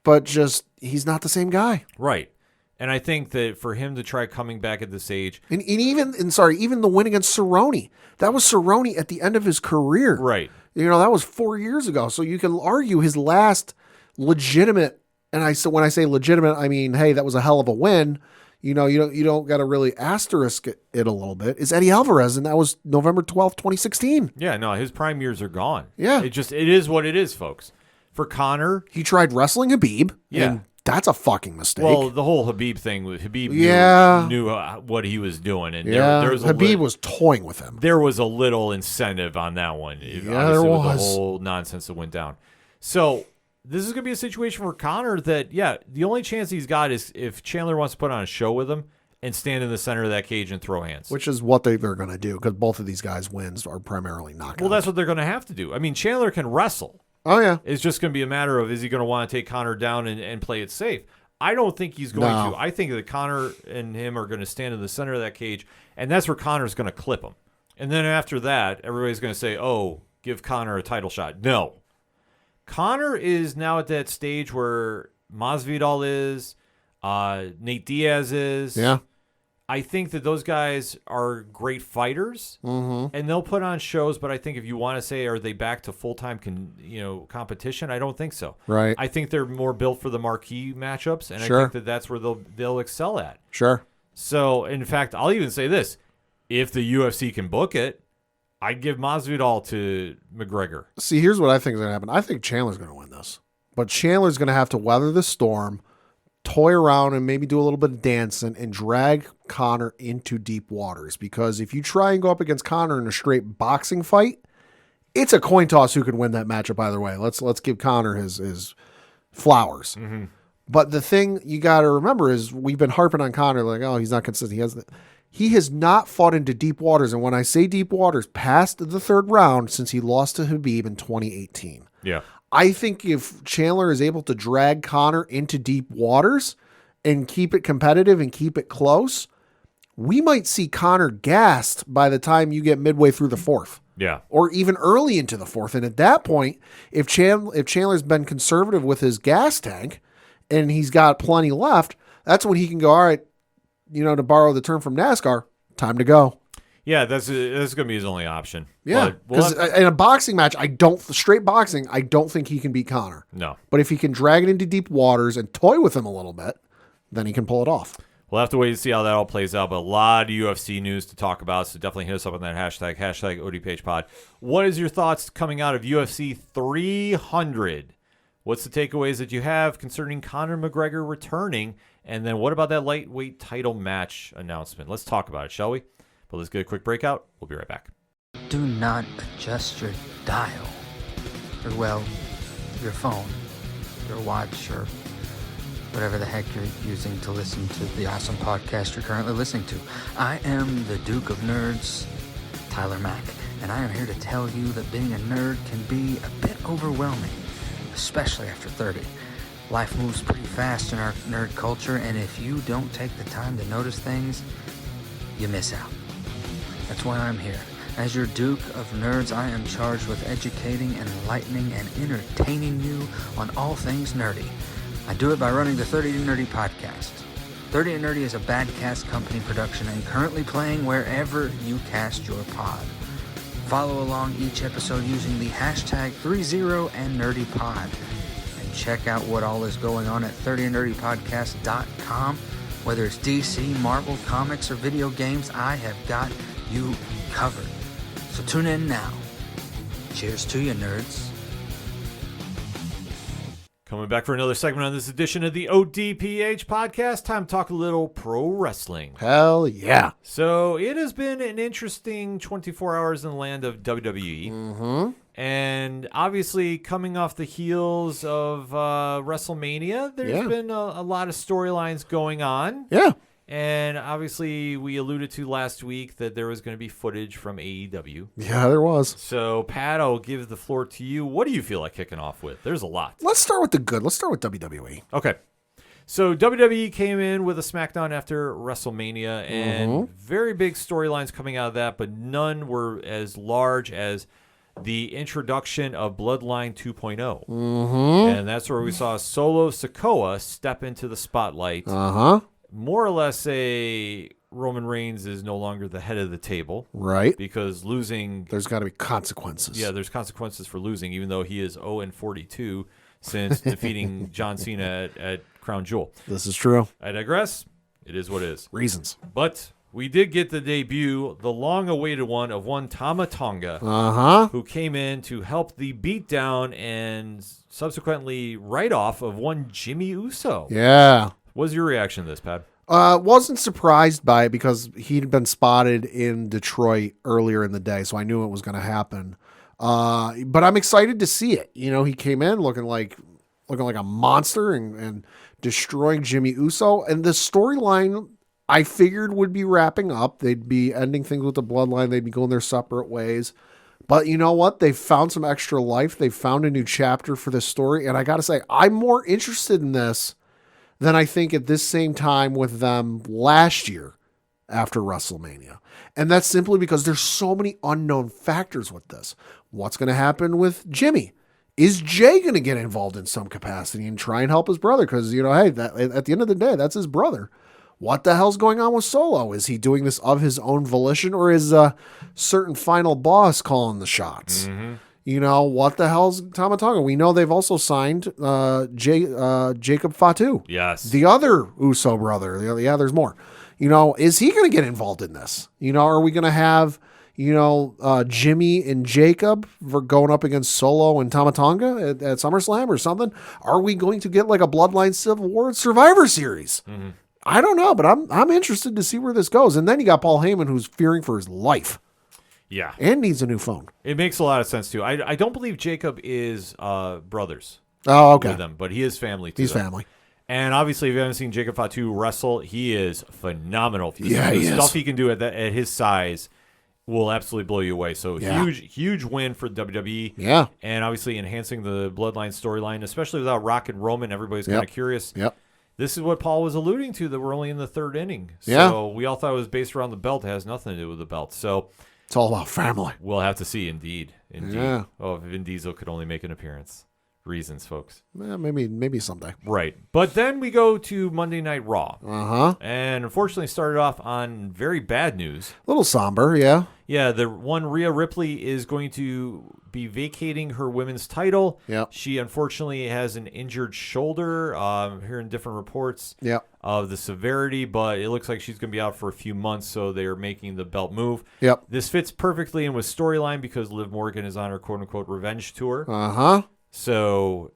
But just, he's not the same guy. Right. And I think that for him to try coming back at this age. And even the win against Cerrone. That was Cerrone at the end of his career. Right. You know, that was 4 years ago. So you can argue his last legitimate, and when I say legitimate, I mean, hey, that was a hell of a win. You know, you don't got to really asterisk it a little bit. Is Eddie Alvarez, and that was November 12th, 2016. Yeah, no, his prime years are gone. Yeah. It is what it is, folks. For Conor, He tried wrestling Habib. Yeah. And that's a fucking mistake. well, the whole Habib thing, Habib Yeah. knew what he was doing. And yeah, there was Habib was toying with him. there was a little incentive on that one. Yeah, Obviously, there with was. the whole nonsense that went down. So this is going to be a situation for Conor that, yeah, the only chance he's got is if Chandler wants to put on a show with him and stand in the center of that cage and throw hands. Which is what they're going to do, because both of these guys' wins are primarily knockouts. Well, that's what they're going to have to do. I mean, Chandler can wrestle. Oh, yeah. It's just going to be a matter of, is he going to want to take Conor down and play it safe? I don't think he's going No. to. I think that Conor and him are going to stand in the center of that cage, and that's where Conor's going to clip him. And then after that, everybody's going to say, oh, give Conor a title shot. No. Conor is now at that stage where Masvidal is, Nate Diaz is. Yeah. I think that those guys are great fighters, and they'll put on shows. But I think if you want to say, are they back to full-time competition? I don't think so. Right. I think they're more built for the marquee matchups, and Sure. I think that that's where they'll excel at. Sure. So, in fact, I'll even say this: if the UFC can book it, I'd give Masvidal to McGregor. See, here's what I think is going to happen. I think Chandler's going to win this. But Chandler's going to have to weather the storm, toy around, and maybe do a little bit of dancing and drag Conor into deep waters. Because if you try and go up against Conor in a straight boxing fight, it's a coin toss who can win that matchup either way. Let's give Conor his flowers. Mm-hmm. But the thing you got to remember is we've been harping on Conor like, oh, he's not consistent. He has not fought into deep waters. And when I say deep waters, past the third round since he lost to Habib in 2018. Yeah. I think if Chandler is able to drag Conor into deep waters and keep it competitive and keep it close, we might see Conor gassed by the time you get midway through the fourth. Yeah. Or even early into the fourth. And at that point, if Chandler's been conservative with his gas tank and he's got plenty left, that's when he can go, all right, to borrow the term from NASCAR, time to go. Yeah, that's going to be his only option. Yeah, But we'll because in a boxing match, straight boxing, I don't think he can beat Conor. no. But if he can drag it into deep waters and toy with him a little bit, then he can pull it off. We'll have to wait and see how that all plays out, but a lot of UFC news to talk about, so definitely hit us up on that hashtag ODPHpod. What is your thoughts coming out of UFC 300? What's the takeaways that you have concerning Conor McGregor returning? And then what about that lightweight title match announcement? Let's talk about it, shall we? But let's get a quick breakout. We'll be right back. Do not adjust your dial, or your phone, your watch, or whatever the heck you're using to listen to the awesome podcast you're currently listening to. I am the Duke of Nerds, Tyler Mack, and I am here to tell you that being a nerd can be a bit overwhelming, especially after 30. Life moves pretty fast in our nerd culture, and if you don't take the time to notice things, you miss out. That's why I'm here. As your Duke of Nerds, I am charged with educating, enlightening, and entertaining you on all things nerdy. I do it by running the 30 to Nerdy podcast. 30 to Nerdy is a Badcast Company production and currently playing wherever you cast your pod. Follow along each episode using the hashtag 30andnerdypod. And check out what all is going on at 30andnerdypodcast.com. Whether it's DC, Marvel, comics, or video games, I have got you covered. So tune in now. Cheers to you, nerds. Coming back for another segment on this edition of the ODPH podcast. Time to talk a little pro wrestling. Hell yeah. So it has been an interesting 24 hours in the land of WWE. Mm-hmm. And obviously, coming off the heels of WrestleMania, there's been a lot of storylines going on. Yeah. And obviously, we alluded to last week that there was going to be footage from AEW. Yeah, there was. So, Pat, I'll give the floor to you. What do you feel like kicking off with? There's a lot. Let's start with the good. Let's start with WWE. Okay. So, WWE came in with a SmackDown after WrestleMania, and very big storylines coming out of that, but none were as large as the introduction of Bloodline 2.0. And that's where we saw Solo Sikoa step into the spotlight. More or less Roman Reigns is no longer the head of the table. Right. Because losing... There's got to be consequences. Yeah, there's consequences for losing, even though he is 0-42 since defeating John Cena at Crown Jewel. This is true. I digress. It is what it is. Reasons. But we did get the debut, the long-awaited one, of one Tama Tonga, who came in to help the beatdown and subsequently write-off of one Jimmy Uso. Yeah. What's your reaction to this, Pat? Wasn't surprised by it because he'd been spotted in Detroit earlier in the day, so I knew it was going to happen. But I'm excited to see it. You know, he came in looking like a monster and destroying Jimmy Uso. And the storyline I figured would be wrapping up. They'd be ending things with the bloodline. They'd be going their separate ways. But you know what? They found some extra life. They found a new chapter for this story. And I got to say, I'm more interested in this than I think at this same time with them last year after WrestleMania. And that's simply because there's so many unknown factors with this. What's going to happen with Jimmy? Is Jay going to get involved in some capacity and try and help his brother? Because, you know, hey, at the end of the day, that's his brother. What the hell's going on with Solo? Is he doing this of his own volition, or is a certain final boss calling the shots? You know, what the hell's Tama Tonga? We know they've also signed Jacob Fatu. Yes. The other Uso brother. Yeah, there's more. You know, is he going to get involved in this? You know, are we going to have, you know, Jimmy and Jacob for going up against Solo and Tama Tonga at SummerSlam or something? Are we going to get like a Bloodline Civil War Survivor Series? I don't know, but I'm interested to see where this goes. And then you got Paul Heyman, who's fearing for his life. Yeah. And needs a new phone. It makes a lot of sense, too. I don't believe Jacob is brothers. Oh, okay. With them, but he is family, too. He's family. And obviously, if you haven't seen Jacob Fatu wrestle, he is phenomenal. Yeah, the stuff he can do at his size will absolutely blow you away. So huge win for WWE. Yeah. And obviously enhancing the Bloodline storyline, especially without Rock and Roman. Everybody's kind of curious. Yep. This is what Paul was alluding to, that we're only in the third inning. Yeah. So we all thought it was based around the belt. It has nothing to do with the belt. So it's all about family. We'll have to see, indeed. Yeah. Oh, if Vin Diesel could only make an appearance. Reasons, folks. Maybe someday. Right. But then we go to Monday Night Raw. And unfortunately started off on very bad news. A little somber, yeah. Yeah, the one Rhea Ripley is going to be vacating her women's title. Yep. She unfortunately has an injured shoulder. Hearing different reports of the severity, but it looks like she's going to be out for a few months, so they're making the belt move. Yep. This fits perfectly in with storyline because Liv Morgan is on her quote-unquote revenge tour. So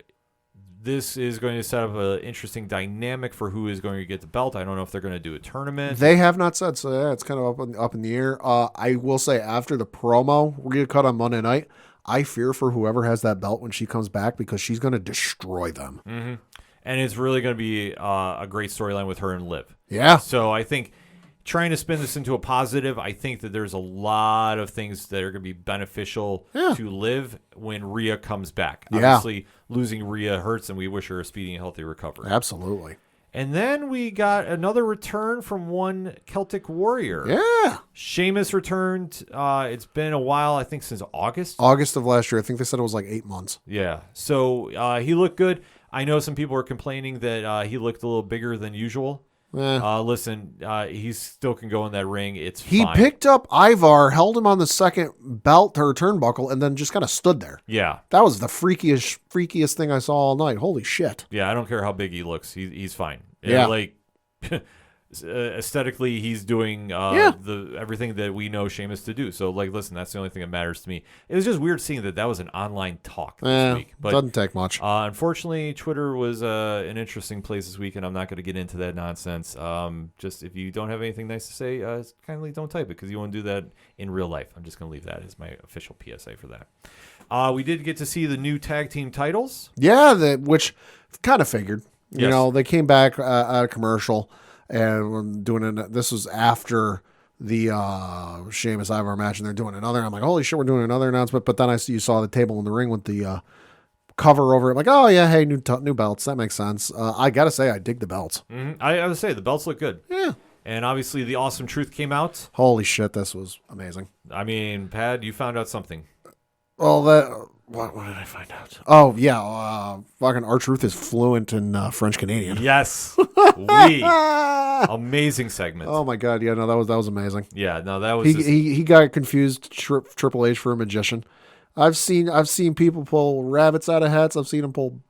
this is going to set up an interesting dynamic for who is going to get the belt. I don't know if they're going to do a tournament. They have not said, so yeah, it's kind of up in the air. I will say after the promo Rhea cut on Monday night, I fear for whoever has that belt when she comes back because she's going to destroy them. And it's really going to be a great storyline with her and Liv. Yeah. So I think trying to spin this into a positive, I think that there's a lot of things that are going to be beneficial to Liv when Rhea comes back. Obviously, losing Rhea hurts, and we wish her a speedy and healthy recovery. Absolutely. And then we got another return from one Celtic Warrior. Yeah. Sheamus returned. It's been a while, I think, since August. August of last year. I think they said it was like 8 months. Yeah. So he looked good. I know some people are complaining that he looked a little bigger than usual. Listen, he still can go in that ring. It's He fine. picked up Ivar, held him on the second belt or turnbuckle, and then just kind of stood there. Yeah. That was the freakiest thing I saw all night. Holy shit. Yeah, I don't care how big he looks. He's fine. Yeah. Like, aesthetically, he's doing the everything that we know Sheamus to do. So, like, listen, that's the only thing that matters to me. It was just weird seeing that was an online talk this week. But doesn't take much. unfortunately, Twitter was an interesting place this week, and I'm not going to get into that nonsense. Just if you don't have anything nice to say, kindly don't type it because you won't do that in real life. I'm just going to leave that as my official PSA for that. We did get to see the new tag team titles. Yeah, which kind of figured. You Yes. know, they came back out of commercial and were doing it. This was after the Sheamus Ivar match, and they're doing another. I'm like, holy shit, we're doing another announcement. But then you saw the table in the ring with the cover over it. Like, oh yeah, hey, new belts. That makes sense. I gotta say, I dig the belts. Mm-hmm. I would say the belts look good. Yeah. And obviously, the Awesome Truth came out. Holy shit, this was amazing. I mean, Pad, you found out something. Well, what did I find out? Oh yeah, fucking R-Truth is fluent in French Canadian. Yes, amazing segment. Oh my god, yeah, no, that was amazing. Yeah, no, that was He got confused Triple H for a magician. I've seen people pull rabbits out of hats. I've seen him pull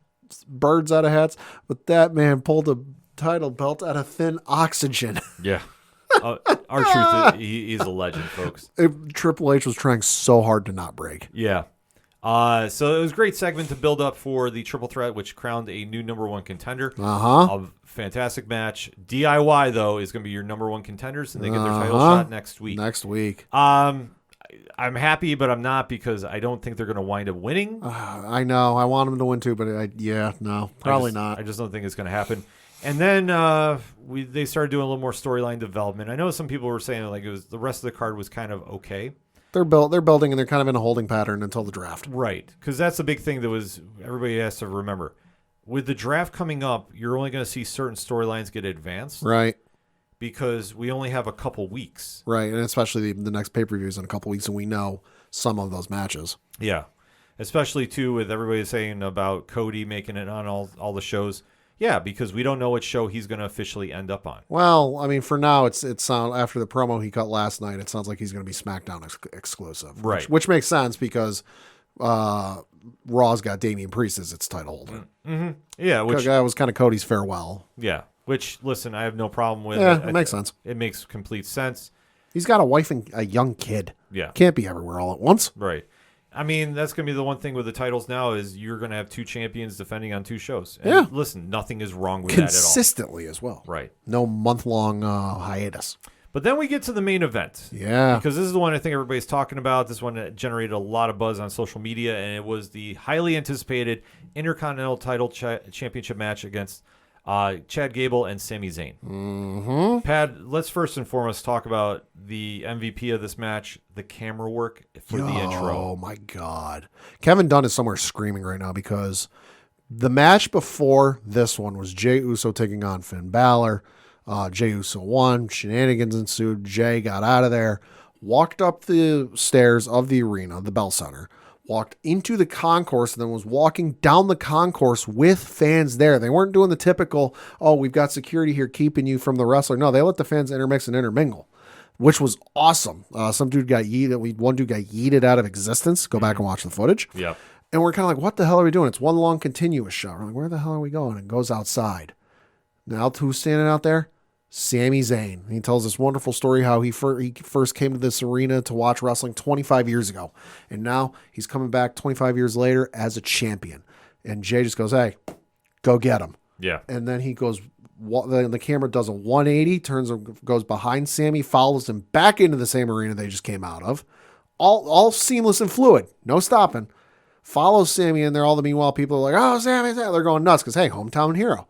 birds out of hats, but that man pulled a title belt out of thin oxygen. yeah. R-Truth, he's a legend, folks. Triple H was trying so hard to not break. Yeah. So it was a great segment to build up for the Triple Threat, which crowned a new number one contender. A fantastic match. DIY, though, is going to be your number one contenders, and they get their title shot next week. I'm happy, but I'm not because I don't think they're going to wind up winning. I know. I want them to win too, but probably not. I just don't think it's going to happen. And then they started doing a little more storyline development. I know some people were saying like the rest of the card was kind of okay. They're building, and they're kind of in a holding pattern until the draft. Right, because that's the big thing that was everybody has to remember. With the draft coming up, you're only going to see certain storylines get advanced. Right. Because we only have a couple weeks. Right, and especially the next pay-per-view is in a couple weeks, and we know some of those matches. Yeah, especially, too, with everybody saying about Cody making it on all the shows. Yeah, because we don't know what show he's going to officially end up on. Well, I mean, for now, it's after the promo he cut last night, it sounds like he's going to be SmackDown exclusive. Right. Which makes sense because Raw's got Damian Priest as its title holder. Mm-hmm. Yeah, that was kind of Cody's farewell. Yeah, which, listen, I have no problem with. Yeah, it makes sense. It makes complete sense. He's got a wife and a young kid. Yeah. Can't be everywhere all at once. Right. I mean, that's going to be the one thing with the titles now is you're going to have two champions defending on two shows. And yeah. Listen, nothing is wrong with that at all. Consistently as well. Right. No month-long hiatus. But then we get to the main event. Yeah. Because this is the one I think everybody's talking about. This one that generated a lot of buzz on social media, and it was the highly anticipated Intercontinental title championship match against Chad Gable and Sami Zayn. Mm-hmm. Pat, let's first and foremost talk about the MVP of this match, the camera work for the intro. Oh, my God. Kevin Dunn is somewhere screaming right now because the match before this one was Jey Uso taking on Finn Balor. Jey Uso won. Shenanigans ensued. Jey got out of there, walked up the stairs of the arena, the Bell Center, walked into the concourse, and then was walking down the concourse with fans there. They weren't doing the typical, oh, we've got security here keeping you from the wrestler. No, they let the fans intermix and intermingle, which was awesome. Some dude got yeeted. One dude got yeeted out of existence. Go back and watch the footage. Yeah. And we're kind of like, what the hell are we doing? It's one long continuous shot. We're like, where the hell are we going? And goes outside. Now who's standing out there? Sami Zayn. He tells this wonderful story how he first came to this arena to watch wrestling 25 years ago. And now he's coming back 25 years later as a champion. And Jey just goes, hey, go get him. Yeah. And then he goes, the camera does a 180, goes behind Sami, follows him back into the same arena they just came out of. All seamless and fluid. No stopping. Follows Sami in there. Meanwhile, people are like, oh, Sami. They're going nuts because, hey, hometown hero.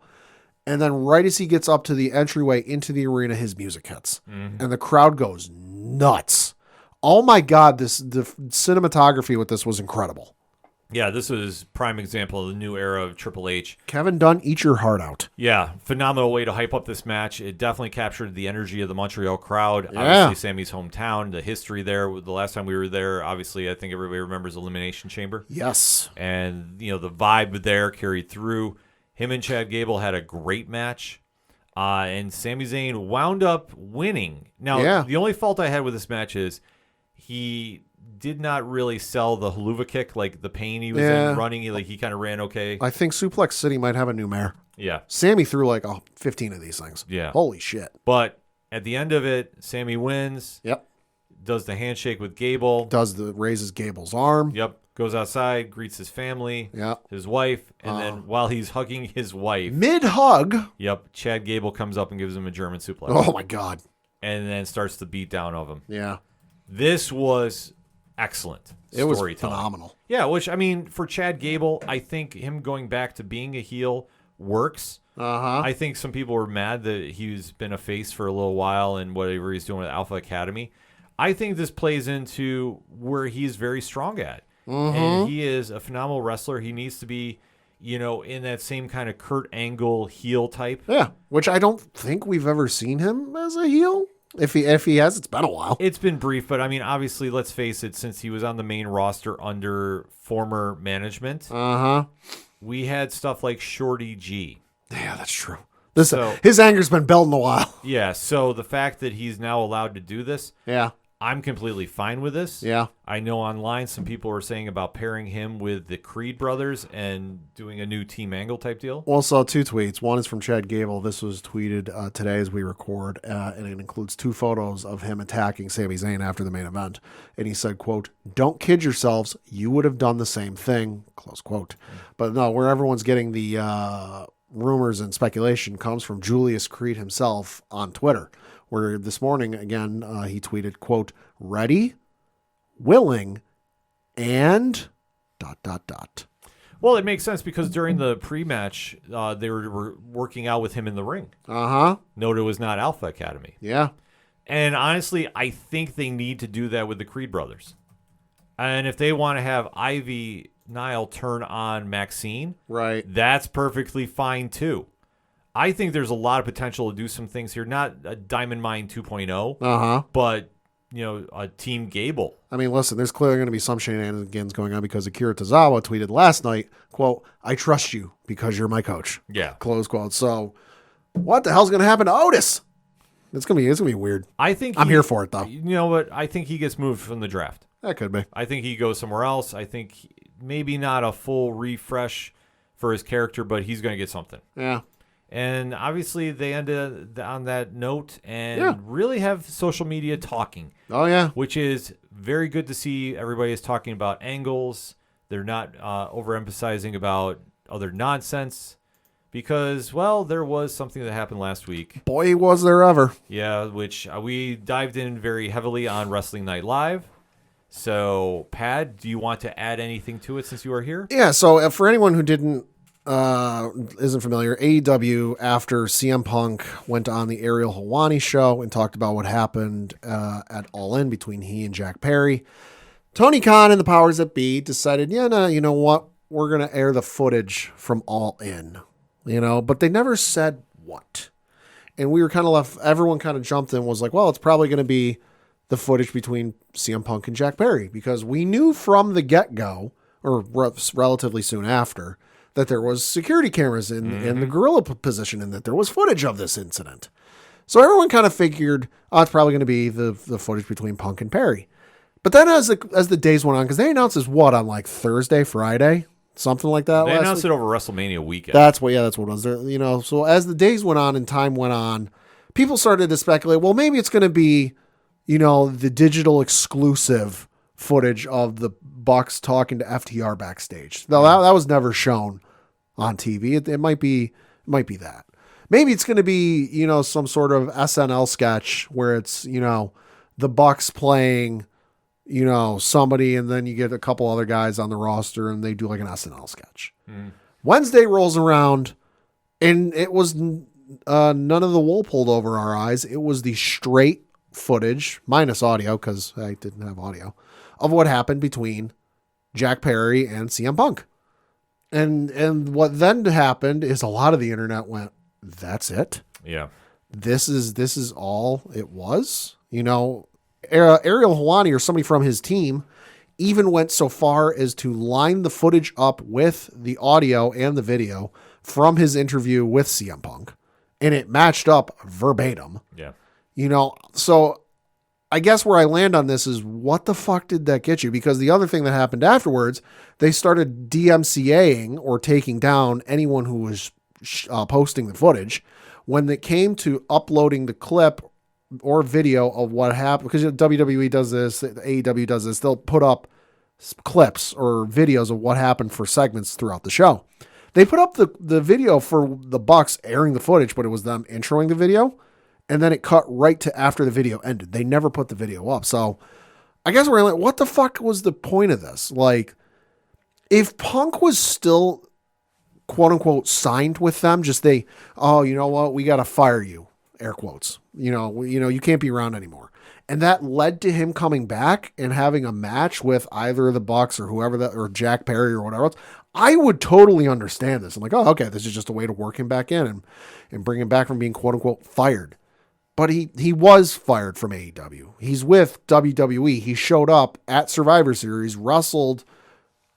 And then right as he gets up to the entryway into the arena, his music hits. Mm-hmm. And the crowd goes nuts. Oh, my God. The cinematography with this was incredible. Yeah, this was prime example of the new era of Triple H. Kevin Dunn, eat your heart out. Yeah, phenomenal way to hype up this match. It definitely captured the energy of the Montreal crowd. Yeah. Obviously, Sammy's hometown, the history there. The last time we were there, obviously, I think everybody remembers Elimination Chamber. Yes. And, the vibe there carried through. Him and Chad Gable had a great match. And Sami Zayn wound up winning. Now, the only fault I had with this match is he did not really sell the haluva kick, like the pain he was in running. He kind of ran okay. I think Suplex City might have a new mayor. Yeah. Sammy threw like 15 of these things. Yeah. Holy shit. But at the end of it, Sammy wins. Yep. Does the handshake with Gable. Raises Gable's arm. Yep. Goes outside, greets his family, his wife, and then while he's hugging his wife, mid-hug, Chad Gable comes up and gives him a German suplex. Oh my God. And then starts the beat down of him. Yeah. This was excellent. It was storytelling. phenomenal. Yeah, which, I mean, for Chad Gable, I think him going back to being a heel works. I think some people were mad that he's been a face for a little while and whatever he's doing with Alpha Academy. I think this plays into where he's very strong at. And he is a phenomenal wrestler. He needs to be, in that same kind of Kurt Angle heel type. Yeah, which I don't think we've ever seen him as a heel. If he has, it's been a while. It's been brief, but I mean, obviously, let's face it, since he was on the main roster under former management, we had stuff like Shorty G. Yeah, that's true. His anger's been building a while. Yeah, so the fact that he's now allowed to do this, I'm completely fine with this. Yeah. I know online some people are saying about pairing him with the Creed brothers and doing a new Team Angle type deal. Well, saw two tweets. One is from Chad Gable. This was tweeted today as we record, and it includes two photos of him attacking Sami Zayn after the main event. And he said, quote, "Don't kid yourselves. You would have done the same thing," close quote. But no, where everyone's getting the rumors and speculation comes from Julius Creed himself on Twitter, where this morning, again, he tweeted, quote, "Ready, willing, and ... Well, it makes sense because during the pre-match, they were working out with him in the ring. Note it was not Alpha Academy. Yeah. And honestly, I think they need to do that with the Creed brothers. And if they want to have Ivy Nile turn on Maxine, right, that's perfectly fine too. I think there's a lot of potential to do some things here. Not a Diamond Mine 2.0, but, a Team Gable. I mean, listen, there's clearly going to be some shenanigans going on because Akira Tozawa tweeted last night, quote, "I trust you because you're my coach." Yeah. Close quote. So what the hell's going to happen to Otis? It's going to be weird. I'm here for it, though. You know what? I think he gets moved from the draft. That could be. I think he goes somewhere else. I think maybe not a full refresh for his character, but he's going to get something. Yeah. And obviously they ended on that note and really have social media talking. Oh, yeah. Which is very good to see. Everybody is talking about angles. They're not overemphasizing about other nonsense because, well, there was something that happened last week. Boy, was there ever. Yeah, which we dived in very heavily on Wrestling Night Live. So, Pad, do you want to add anything to it since you are here? Yeah, so for anyone who isn't familiar, AEW, after CM Punk went on the Ariel Helwani show and talked about what happened at All In between he and Jack Perry, Tony Khan and the powers that be decided, you know what, we're going to air the footage from All In, but they never said what. And we were kind of left, everyone kind of jumped in and was like, well, it's probably going to be the footage between CM Punk and Jack Perry, because we knew from the get-go, or relatively soon after, that there was security cameras in the gorilla position and that there was footage of this incident. So everyone kind of figured, it's probably going to be the footage between Punk and Perry. But then as the days went on, because they announced this, on like Thursday, Friday, something like that. They announced it over WrestleMania weekend. That's what it was. So as the days went on and time went on, people started to speculate, well, maybe it's going to be, the digital exclusive footage of the Bucks talking to FTR backstage. Now that was never shown on TV. It might be that. Maybe it's going to be, some sort of SNL sketch where it's, the Bucks playing, somebody, and then you get a couple other guys on the roster and they do like an SNL sketch. Wednesday rolls around and it was none of the wool pulled over our eyes. It was the straight footage, minus audio, because I didn't have audio, of what happened between Jack Perry and CM Punk. And what then happened is a lot of the internet went, that's it. Yeah. This is all it was. You know, Ariel Helwani or somebody from his team even went so far as to line the footage up with the audio and the video from his interview with CM Punk. And it matched up verbatim. Yeah. You know, so I guess where I land on this is, what the fuck did that get you? Because the other thing that happened afterwards, they started DMCAing or taking down anyone who was posting the footage. When it came to uploading the clip or video of what happened, because WWE does this, AEW does this, they'll put up clips or videos of what happened for segments throughout the show. They put up the video for the Bucks airing the footage, but it was them introing the video, and then it cut right to after the video ended. They never put the video up. So I guess we're like, what the fuck was the point of this? Like, if Punk was still quote unquote signed with them, oh, you know what? We got to fire you, air quotes. You know, you can't be around anymore. And that led to him coming back and having a match with either the Bucks or whoever or Jack Perry or whatever else. I would totally understand this. I'm like, oh, okay, this is just a way to work him back in and bring him back from being quote unquote fired. But he was fired from AEW. He's with WWE. He showed up at Survivor Series, wrestled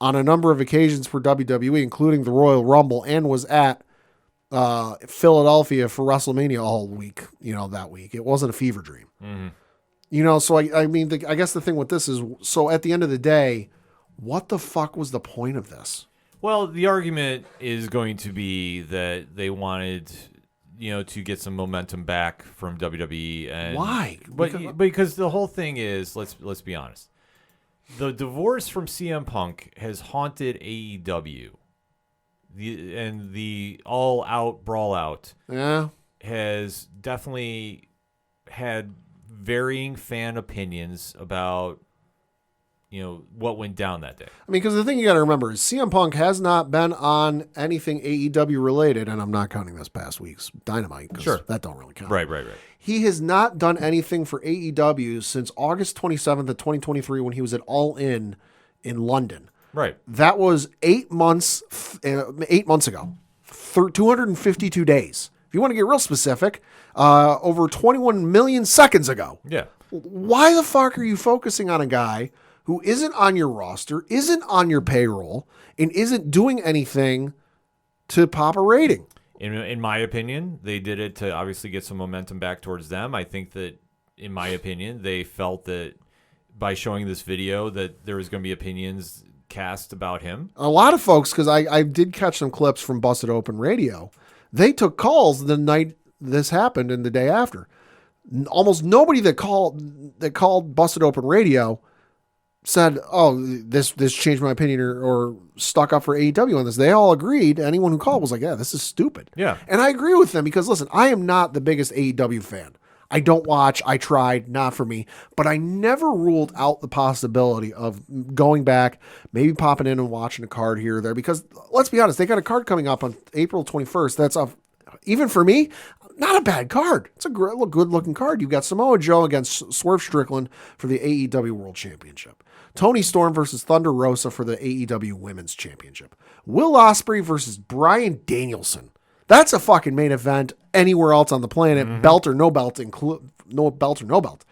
on a number of occasions for WWE, including the Royal Rumble, and was at Philadelphia for WrestleMania all week, that week. It wasn't a fever dream. Mm-hmm. So I mean, I guess the thing with this is, so at the end of the day, what the fuck was the point of this? Well, the argument is going to be that they wanted, to get some momentum back from WWE. And why? Because the whole thing is, let's be honest. The divorce from CM Punk has haunted AEW. The all-out brawl-out has definitely had varying fan opinions about, what went down that day. I mean, because the thing you got to remember is CM Punk has not been on anything AEW related, and I'm not counting this past week's Dynamite, because that don't really count. Right. He has not done anything for AEW since August 27th of 2023 when he was at All In London. Right. That was 8 months ago. 252 days. If you want to get real specific, over 21 million seconds ago. Yeah. Why the fuck are you focusing on a guy who isn't on your roster, isn't on your payroll, and isn't doing anything to pop a rating? In my opinion, they did it to obviously get some momentum back towards them. I think that, in my opinion, they felt that by showing this video that there was going to be opinions cast about him. A lot of folks, because I did catch some clips from Busted Open Radio, they took calls the night this happened and the day after. Almost nobody that called Busted Open Radio said, oh, this changed my opinion or stuck up for AEW on this. They all agreed. Anyone who called was like, yeah, this is stupid. Yeah. And I agree with them because, listen, I am not the biggest AEW fan. I don't watch. I tried. Not for me. But I never ruled out the possibility of going back, maybe popping in and watching a card here or there. Because, let's be honest, they got a card coming up on April 21st. That's even for me, not a bad card. It's a good-looking card. You've got Samoa Joe against Swerve Strickland for the AEW World Championship. Tony Storm versus Thunder Rosa for the AEW Women's Championship. Will Ospreay versus Bryan Danielson. That's a fucking main event anywhere else on the planet. Belt or no belt. No belt or no belt.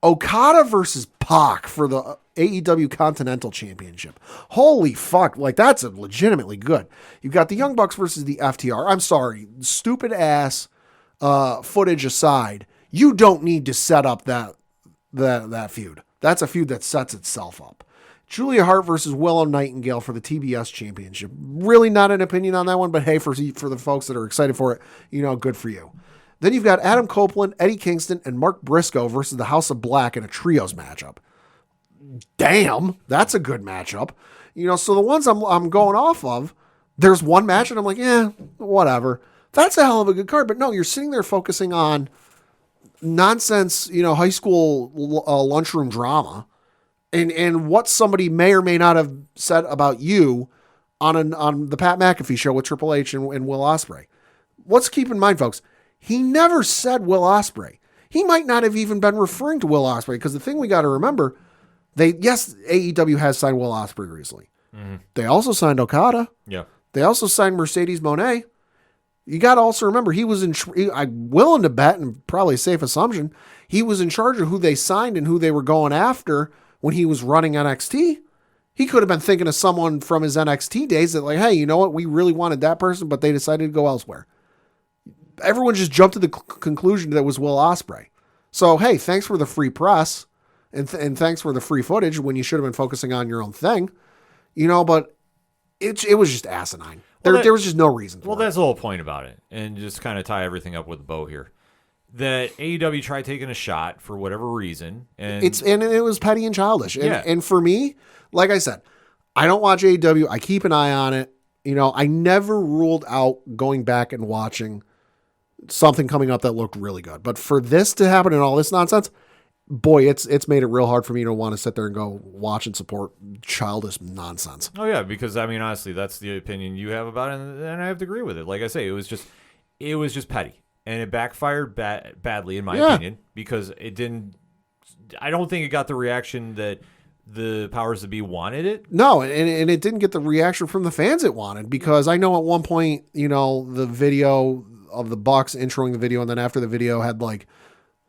Okada versus Pac for the AEW Continental Championship. Holy fuck. Like, that's a legitimately good. You've got the Young Bucks versus the FTR. I'm sorry. Stupid ass footage aside, you don't need to set up that feud. That's a feud that sets itself up. Julia Hart versus Willow Nightingale for the TBS Championship. Really not an opinion on that one, but hey, for the folks that are excited for it, good for you. Then you've got Adam Copeland, Eddie Kingston, and Mark Briscoe versus the House of Black in a trios matchup. Damn, that's a good matchup. So the ones I'm going off of, there's one match and I'm like, whatever. That's a hell of a good card. But no, you're sitting there focusing on nonsense, high school lunchroom drama and what somebody may or may not have said about you on the Pat McAfee show with Triple H and Will Ospreay. Let's keep in mind, folks, he never said Will Ospreay. He might not have even been referring to Will Ospreay, because the thing we got to remember, AEW has signed Will Ospreay recently. They also signed Okada. Yeah. They also signed Mercedes Moné. You got to also remember, he was I'm willing to bet, and probably a safe assumption, he was in charge of who they signed and who they were going after when he was running NXT. He could have been thinking of someone from his NXT days that like, hey, you know what? We really wanted that person, but they decided to go elsewhere. Everyone just jumped to the conclusion that it was Will Ospreay. So, hey, thanks for the free press and thanks for the free footage when you should have been focusing on your own thing. But it was just asinine. There was just no reason for it. Well, that's the whole point about it. And just kind of tie everything up with a bow here. That AEW tried taking a shot for whatever reason. And it was petty and childish. And for me, like I said, I don't watch AEW. I keep an eye on it. I never ruled out going back and watching something coming up that looked really good. But for this to happen and all this nonsense, boy, it's made it real hard for me to want to sit there and go watch and support childish nonsense. Oh, yeah, because, honestly, that's the opinion you have about it, and I have to agree with it. Like I say, it was just petty, and it backfired badly, in my opinion, because it didn't – I don't think it got the reaction that the powers that be wanted it. No, and it didn't get the reaction from the fans it wanted, because I know at one point, the video of the Bucks introing the video, and then after the video had like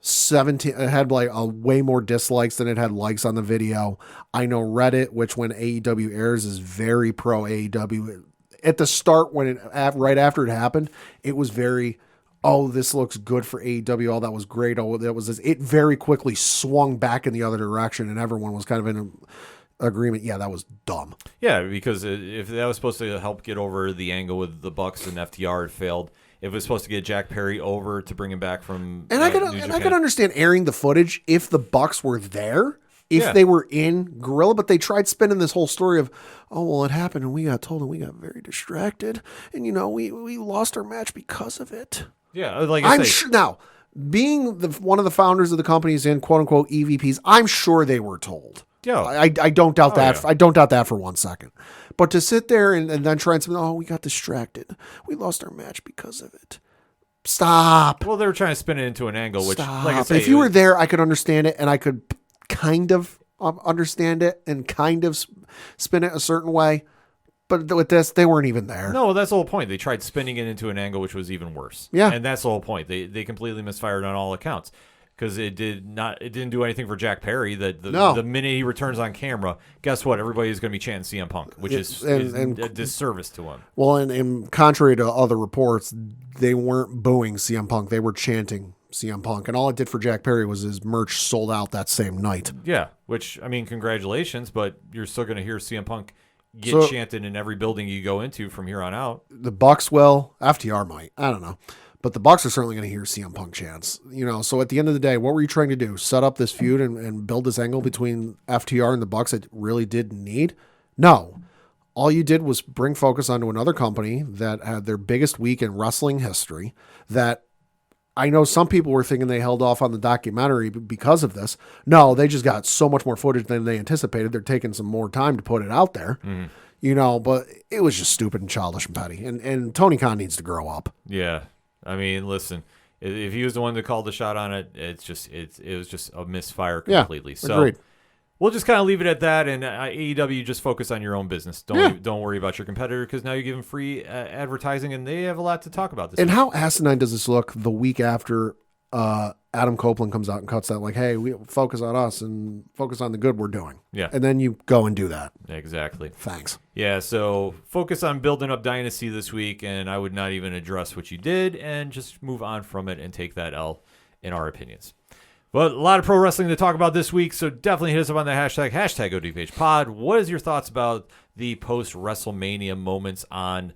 17, it had like a way more dislikes than it had likes on the video. I know Reddit, which when AEW airs is very pro AEW. At the start, right after it happened, it was very, oh, this looks good for AEW. Oh, that was great. Oh, that was this. It very quickly swung back in the other direction, and everyone was kind of in agreement. Yeah, that was dumb. Yeah, because if that was supposed to help get over the angle with the Bucks and FTR, it failed. If it was supposed to get Jack Perry over to bring him back from I could understand airing the footage if the Bucks were there, if they were in Gorilla, but they tried spinning this whole story of, oh, well, it happened and we got told and we got very distracted and, we lost our match because of it. Yeah, like I'm sure now, being one of the founders of the companies in quote unquote EVPs, I'm sure they were told. Yeah, I don't doubt that. Yeah. I don't doubt that for 1 second. But to sit there and then try and say, oh, we got distracted. We lost our match because of it. Stop. Well, they were trying to spin it into an angle, which, Stop. like I say, if you were there, I could understand it, and I could kind of understand it and kind of spin it a certain way. But with this, they weren't even there. No, that's the whole point. They tried spinning it into an angle, which was even worse. Yeah. And that's the whole point. They completely misfired on all accounts. Because it didn't do anything for Jack Perry. The minute he returns on camera, guess what? Everybody's going to be chanting CM Punk, which is a disservice to him. Well, and contrary to other reports, they weren't booing CM Punk. They were chanting CM Punk. And all it did for Jack Perry was his merch sold out that same night. Yeah, which, congratulations, but you're still going to hear CM Punk get chanted in every building you go into from here on out. The Bucks will. FTR might. I don't know. But the Bucks are certainly going to hear CM Punk chants. So at the end of the day, what were you trying to do? Set up this feud and build this angle between FTR and the Bucks that really didn't need? No. All you did was bring focus onto another company that had their biggest week in wrestling history, that I know some people were thinking they held off on the documentary because of this. No, they just got so much more footage than they anticipated. They're taking some more time to put it out there. But it was just stupid and childish and petty. And Tony Khan needs to grow up. Yeah. Listen, if he was the one that called the shot on it, it was just a misfire completely. Yeah, so agreed. We'll just kind of leave it at that. And AEW, just focus on your own business. Don't worry about your competitor, because now you give them free advertising, and they have a lot to talk about this. And week. how asinine does this look the week after Adam Copeland comes out and cuts that, like, hey, we focus on us and focus on the good we're doing. Yeah. And then you go and do that. Exactly. Thanks. Yeah, so focus on building up Dynasty this week, and I would not even address what you did and just move on from it and take that L in our opinions. But a lot of pro wrestling to talk about this week, so definitely hit us up on the hashtag ODPH pod. What is your thoughts about the post-WrestleMania moments on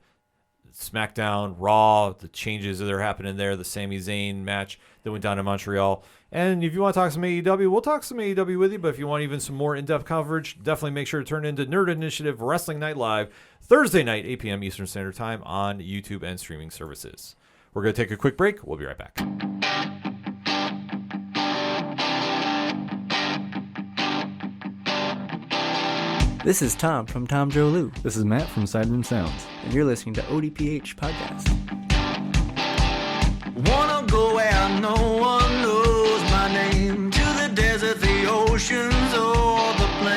SmackDown, Raw, the changes that are happening there, the Sami Zayn match that went down in Montreal? And if you want to talk some AEW, we'll talk some AEW with you. But if you want even some more in-depth coverage, definitely make sure to turn into Nerd Initiative Wrestling Night Live, Thursday night, 8 p.m. Eastern Standard Time on YouTube and streaming services. We're going to take a quick break. We'll be right back. This is Tom from Tom Joe Lou, This is Matt from Sideroom Sounds. and you're listening to ODPH Podcast. Wanna go where no one knows my name, to the desert, the oceans, or the plains.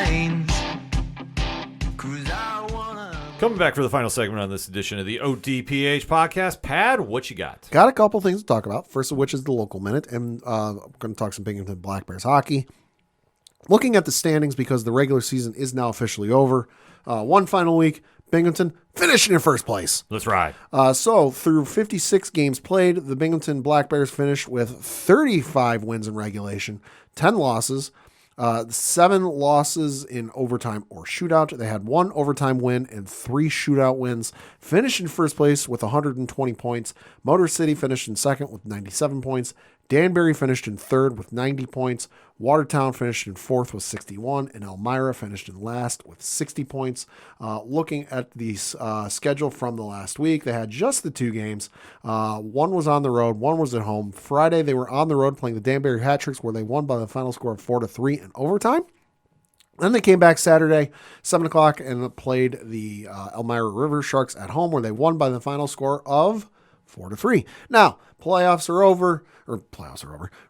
Coming back for the final segment on this edition of the ODPH podcast. Pad, what you got? Got a couple things to talk about. First of which is the local minute, and I'm going to talk some Binghamton Black Bears hockey. Looking at the standings, because the regular season is now officially over. One final week, Binghamton finishing in first place. Let's ride. So through 56 games played, the Binghamton Black Bears finished with 35 wins in regulation, 10 losses, 7 losses in overtime or shootout. They had 1 overtime win and 3 shootout wins. Finished in first place with 120 points. Motor City finished in second with 97 points. Danbury finished in third with 90 points. Watertown finished in fourth with 61, and Elmira finished in last with 60 points. Looking at the schedule from the last week, they had just the 2 games. One was on the road, one was at home. Friday, they were on the road playing the Danbury Hat-Tricks, where they won by the final score of 4-3 in overtime. Then they came back Saturday, 7 o'clock, and played the Elmira River Sharks at home, where they won by the final score of 4-3. Now, playoffs are over.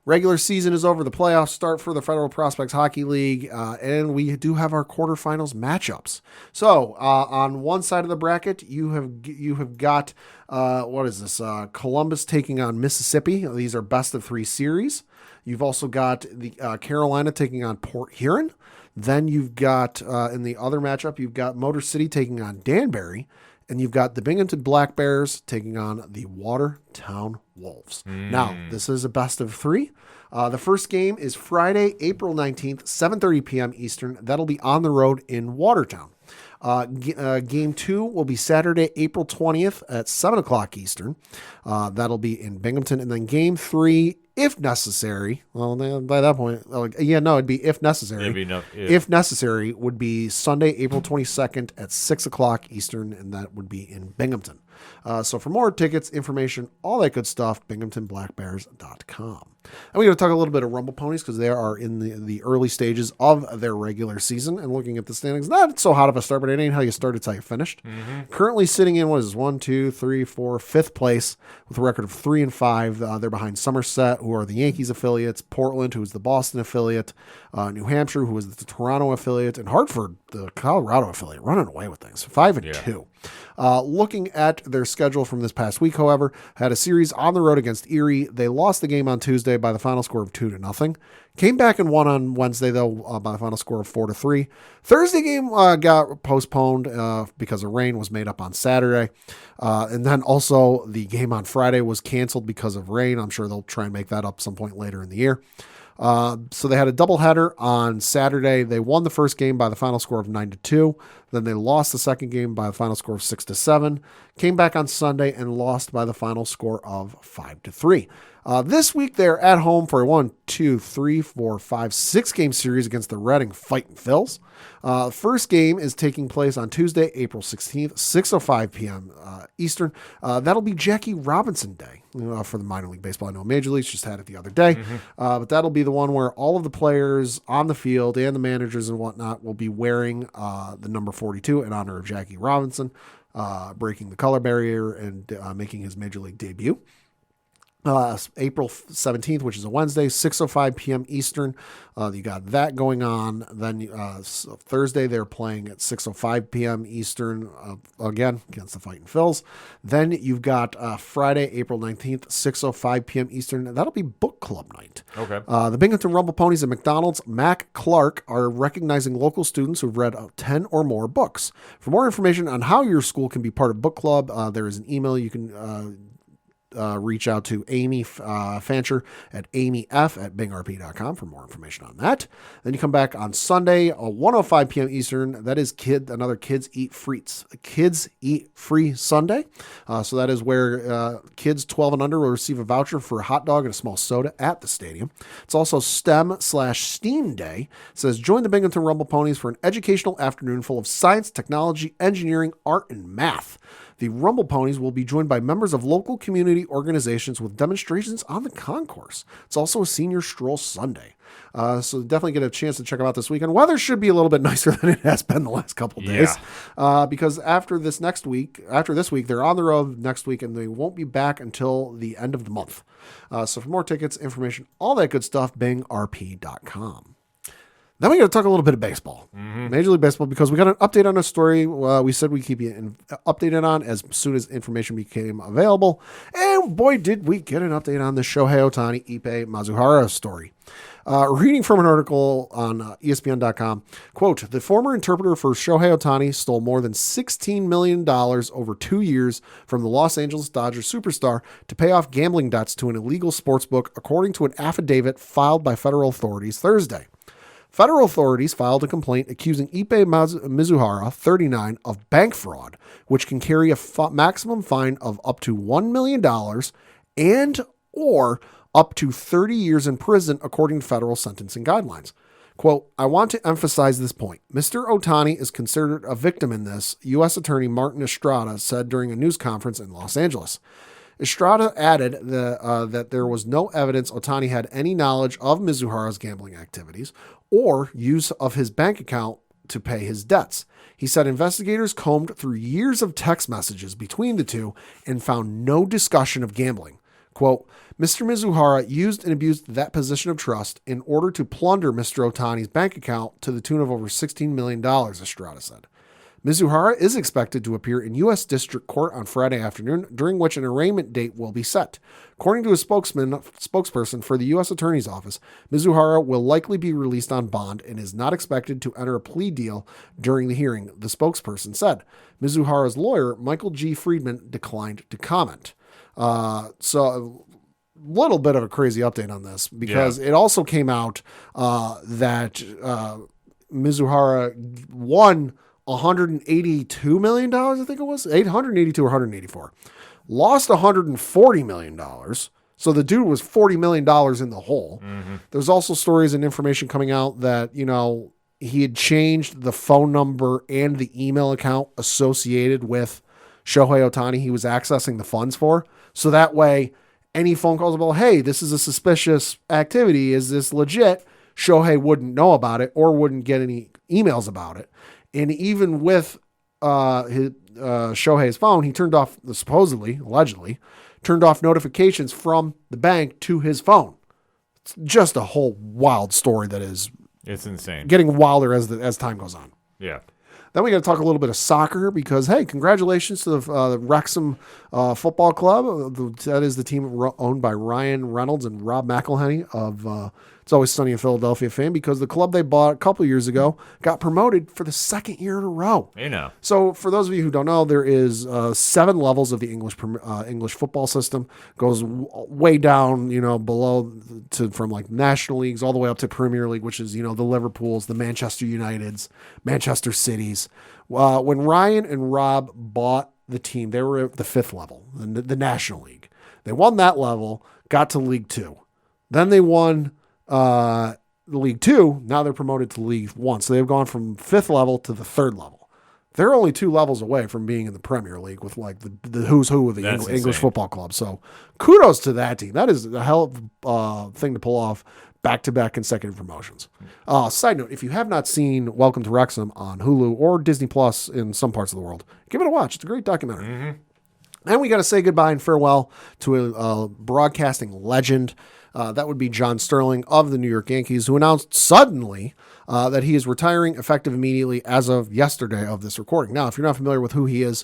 Regular season is over. The playoffs start for the Federal Prospects Hockey League, and we do have our quarterfinals matchups. So on one side of the bracket, you have got what is this? Columbus taking on Mississippi. These are best of 3 series. You've also got the Carolina taking on Port Huron. Then you've got in the other matchup, you've got Motor City taking on Danbury. And you've got the Binghamton Black Bears taking on the Watertown Wolves. Now, this is a best of 3. The first game is Friday, April 19th, 7:30 p.m. Eastern. That'll be on the road in Watertown. Game 2 will be Saturday, April 20th at 7 o'clock Eastern. That'll be in Binghamton. And then Game 3, if necessary, well, by that point, it'd be if necessary. If necessary, would be Sunday, April 22nd at 6 o'clock Eastern, and that would be in Binghamton. So for more tickets, information, all that good stuff, binghamtonblackbears.com. And we're going to talk a little bit of Rumble Ponies, because they are in the early stages of their regular season. And looking at the standings, not so hot of a start, but it ain't how you start, it's how you finished. Currently sitting in, 5th place with a record of 3-5. They're behind Somerset, who are the Yankees affiliates, Portland, who is the Boston affiliate, New Hampshire, who is the Toronto affiliate, and Hartford, the Colorado affiliate, running away with things, 5-2. Looking at their schedule from this past week, however, had a series on the road against Erie. They lost the game on Tuesday by the final score of 2-0. Came back and won on Wednesday, though, by the final score of 4-3. Thursday game got postponed because of rain, was made up on Saturday. And then also the game on Friday was canceled because of rain. I'm sure they'll try and make that up some point later in the year. So they had a doubleheader on Saturday. They won the first game by the final score of 9-2. Then they lost the second game by the final score of 6-7. Came back on Sunday and lost by the final score of 5-3. This week they're at home for a 6-game series against the Reading Fightin' Phils. First game is taking place on Tuesday, April 16th, 6:05 p.m. Eastern. That'll be Jackie Robinson Day for the minor league baseball. I know Major Leagues just had it the other day, but that'll be the one where all of the players on the field and the managers and whatnot will be wearing the number 42 in honor of Jackie Robinson, breaking the color barrier and making his Major League debut. April 17th, which is a Wednesday, 6:05 p.m. Eastern. You got that going on. Then Thursday, they're playing at 6:05 p.m. Eastern, again, against the Fightin' Phils. Then you've got Friday, April 19th, 6:05 p.m. Eastern. That'll be book club night. Okay. The Binghamton Rumble Ponies and McDonald's Mac Clark are recognizing local students who've read 10 or more books. For more information on how your school can be part of book club, there is an email you can reach out to Amy Fancher at amyf@bingrp.com for more information on that. Then you come back on Sunday, 1:05 p.m. Eastern. That is another Kids Eat Free Sunday. So that is where kids 12 and under will receive a voucher for a hot dog and a small soda at the stadium. It's also STEM/STEAM Day. It says, join the Binghamton Rumble Ponies for an educational afternoon full of science, technology, engineering, art, and math. The Rumble Ponies will be joined by members of local community organizations with demonstrations on the concourse. It's also a senior stroll Sunday. So definitely get a chance to check them out this weekend. Weather should be a little bit nicer than it has been the last couple of days. Because after this week, they're on the road next week and they won't be back until the end of the month. So for more tickets, information, all that good stuff, bingrp.com. Then we got to talk a little bit of baseball, Major League Baseball, because we got an update on a story we said we'd keep you updated on as soon as information became available. And boy, did we get an update on the Shohei Ohtani, Ippei Mizuhara story. Reading from an article on ESPN.com, quote, the former interpreter for Shohei Ohtani stole more than $16 million over 2 years from the Los Angeles Dodgers superstar to pay off gambling debts to an illegal sportsbook, according to an affidavit filed by federal authorities Thursday. Federal authorities filed a complaint accusing Ippei Mizuhara, 39, of bank fraud, which can carry a maximum fine of up to $1 million and or up to 30 years in prison, according to federal sentencing guidelines. Quote, I want to emphasize this point. Mr. Ohtani is considered a victim in this, U.S. Attorney Martin Estrada said during a news conference in Los Angeles. Estrada added that there was no evidence Ohtani had any knowledge of Mizuhara's gambling activities or use of his bank account to pay his debts. He said investigators combed through years of text messages between the two and found no discussion of gambling. Quote, Mr. Mizuhara used and abused that position of trust in order to plunder Mr. Ohtani's bank account to the tune of over $16 million, Estrada said. Mizuhara is expected to appear in U.S. District Court on Friday afternoon, during which an arraignment date will be set. According to a spokesperson for the U.S. Attorney's Office, Mizuhara will likely be released on bond and is not expected to enter a plea deal during the hearing, the spokesperson said. Mizuhara's lawyer, Michael G. Friedman, declined to comment. So a little bit of a crazy update on this, because it also came out that Mizuhara won $182 million, I think it was, 882 or 184. Lost $140 million. So the dude was $40 million in the hole. Mm-hmm. There's also stories and information coming out that, you know, he had changed the phone number and the email account associated with Shohei Ohtani he was accessing the funds for. So that way, any phone calls about, hey, this is a suspicious activity, is this legit? Shohei wouldn't know about it or wouldn't get any emails about it. And even with Shohei's phone, he turned off, allegedly, turned off notifications from the bank to his phone. It's just a whole wild story that is... It's insane. Getting wilder as time goes on. Yeah. Then we got to talk a little bit of soccer because, hey, congratulations to the Wrexham Football Club. That is the team owned by Ryan Reynolds and Rob McElhenney of It's Always Sunny in Philadelphia fame, because the club they bought a couple years ago got promoted for the second year in a row. You know. So for those of you who don't know, there is 7 levels of the English football system. Goes way down, below from like national leagues all the way up to Premier League, which is, the Liverpools, the Manchester Uniteds, Manchester Cities. When Ryan and Rob bought the team, they were at the 5th level, the National League. They won that level, got to League 2. Then they won League 2. Now they're promoted to League 1. So they've gone from 5th level to the 3rd level. They're only 2 levels away from being in the Premier League with like the who's who of the English football club. So kudos to that team. That is a hell of thing to pull off, back-to-back consecutive promotions. Side note, if you have not seen Welcome to Wrexham on Hulu or Disney Plus in some parts of the world, give it a watch. It's a great documentary. Mm-hmm. And we got to say goodbye and farewell to a broadcasting legend. That would be John Sterling of the New York Yankees, who announced suddenly that he is retiring effective immediately as of yesterday of this recording. Now, if you're not familiar with who he is,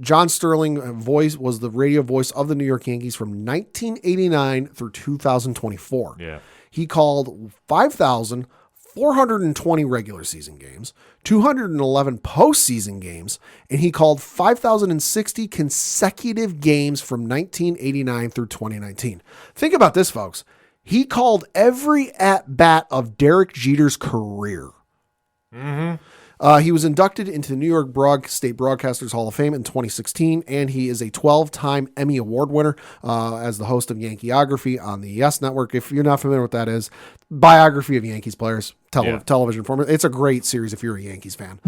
John Sterling was the radio voice of the New York Yankees from 1989 through 2024. Yeah. He called 5,420 regular season games, 211 postseason games, and he called 5,060 consecutive games from 1989 through 2019. Think about this, folks. He called every at-bat of Derek Jeter's career. Mm-hmm. He was inducted into the New York State Broadcasters Hall of Fame in 2016, and he is a 12-time Emmy Award winner as the host of Yankeeography on the Yes Network. If you're not familiar with what that is, biography of Yankees players, television format. It's a great series if you're a Yankees fan.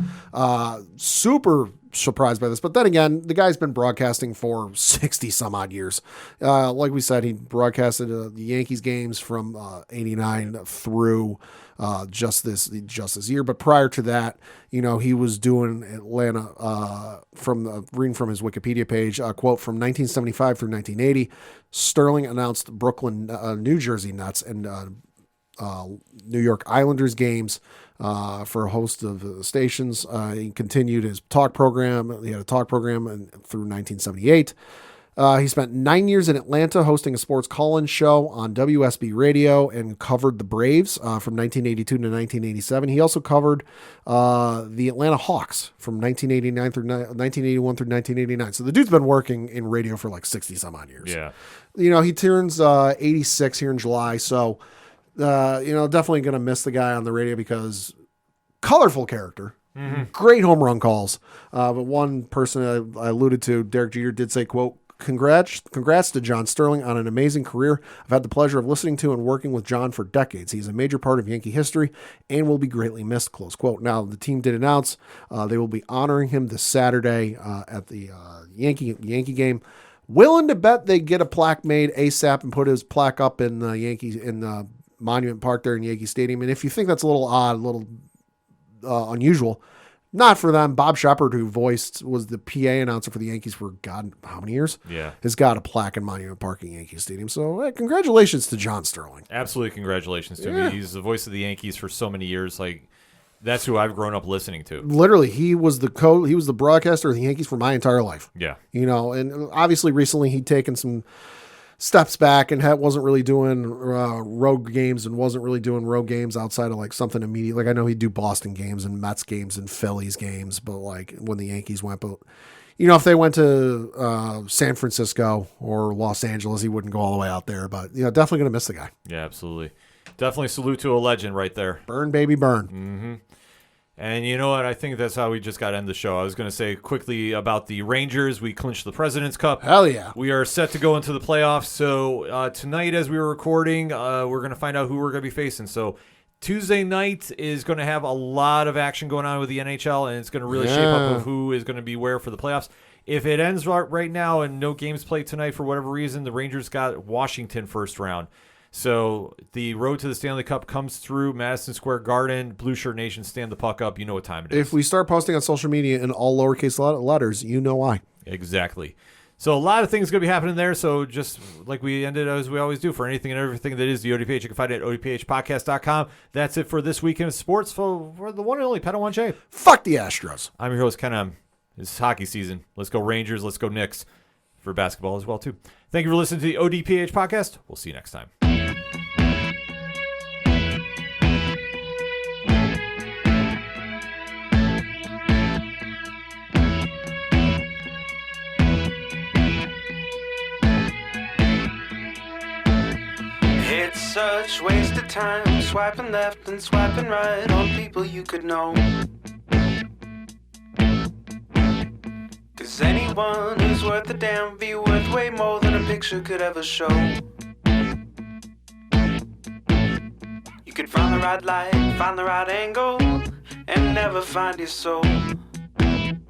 Super surprised by this, but then again, the guy's been broadcasting for 60 some odd years. Like we said, he broadcasted the Yankees games from 89 through just this year. But prior to that, he was doing Atlanta reading from his Wikipedia page, quote, from 1975 through 1980, Sterling announced Brooklyn, New Jersey Nets and New York Islanders games for a host of stations. He continued his talk program. He had a talk program through 1978. He spent 9 years in Atlanta hosting a sports call-in show on WSB Radio and covered the Braves from 1982 to 1987. He also covered the Atlanta Hawks from 1981 through 1989. So the dude's been working in radio for like 60 some odd years. Yeah. He turns 86 here in July. So, definitely going to miss the guy on the radio because colorful character. Mm-hmm. Great home run calls. But one person I alluded to, Derek Jeter, did say, quote, Congrats to John Sterling on an amazing career. I've had the pleasure of listening to and working with John for decades. He's a major part of Yankee history and will be greatly missed, close quote. Now, the team did announce they will be honoring him this Saturday at the Yankee game. Willing to bet they get a plaque made ASAP and put his plaque up in the Monument Park there in Yankee Stadium. And if you think that's a little odd, a little unusual, not for them. Bob Shepard, who was the PA announcer for the Yankees for God, how many years? Yeah. Has got a plaque in Monument Park in Yankee Stadium. So congratulations to John Sterling. Absolutely, congratulations to him. He's the voice of the Yankees for so many years. Like, that's who I've grown up listening to. Literally, he was the broadcaster of the Yankees for my entire life. Yeah. And obviously recently he'd taken some steps back and wasn't really doing road games outside of like something immediate. Like I know he'd do Boston games and Mets games and Phillies games, but like when the Yankees went, but if they went to San Francisco or Los Angeles, he wouldn't go all the way out there, but definitely going to miss the guy. Yeah, absolutely. Definitely salute to a legend right there. Burn, baby, burn. Mm-hmm. And you know what? I think that's how we just got to end the show. I was going to say quickly about the Rangers. We clinched the President's Cup. Hell yeah. We are set to go into the playoffs. So tonight as we were recording, we're going to find out who we're going to be facing. So Tuesday night is going to have a lot of action going on with the NHL, and it's going to really shape up of who is going to be where for the playoffs. If it ends right now and no games played tonight for whatever reason, the Rangers got Washington first round. So the road to the Stanley Cup comes through Madison Square Garden. Blue Shirt Nation, stand the puck up. You know what time it is. If we start posting on social media in all lowercase letters, you know why. Exactly. So a lot of things going to be happening there. So just like we ended as we always do for anything and everything that is the ODPH, you can find it at odphpodcast.com. That's it for this weekend of sports for the one and only Pedal J. Fuck the Astros. I'm your host, Ken M. It's hockey season. Let's go Rangers. Let's go Knicks for basketball as well, too. Thank you for listening to the ODPH podcast. We'll see you next time. It's such waste of time, swiping left and swiping right on people you could know. 'Cause anyone who's worth a damn be worth way more than a picture could ever show. You could find the right light, find the right angle, and never find your soul. And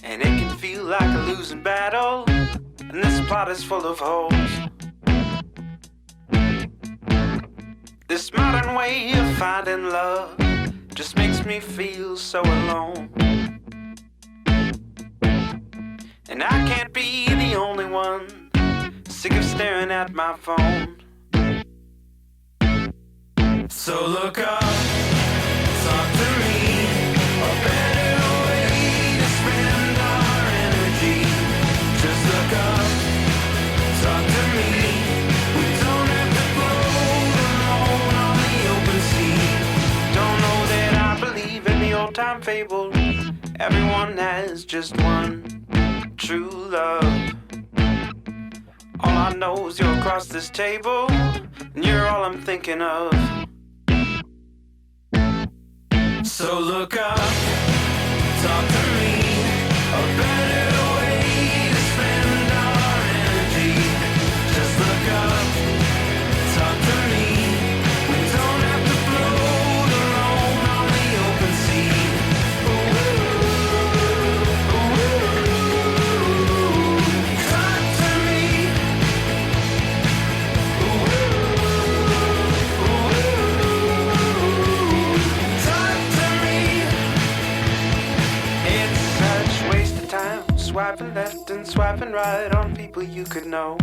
it can feel like a losing battle, and this plot is full of holes. This modern way of finding love just makes me feel so alone. And I can't be the only one sick of staring at my phone. So look up, talk to me, a better way to spend our energy. Just look up, talk to me. We don't have to float alone on the open sea. Don't know that I believe in the old time fable. Everyone has just one true love. All I know is you're across this table, and you're all I'm thinking of. So look up, talk to me, a better way to spend our energy. Just look up, talk to me. We don't have to float alone on the open sea. Talk to me. Talk to me. It's such waste of time, swiping left and swiping right on people you could know.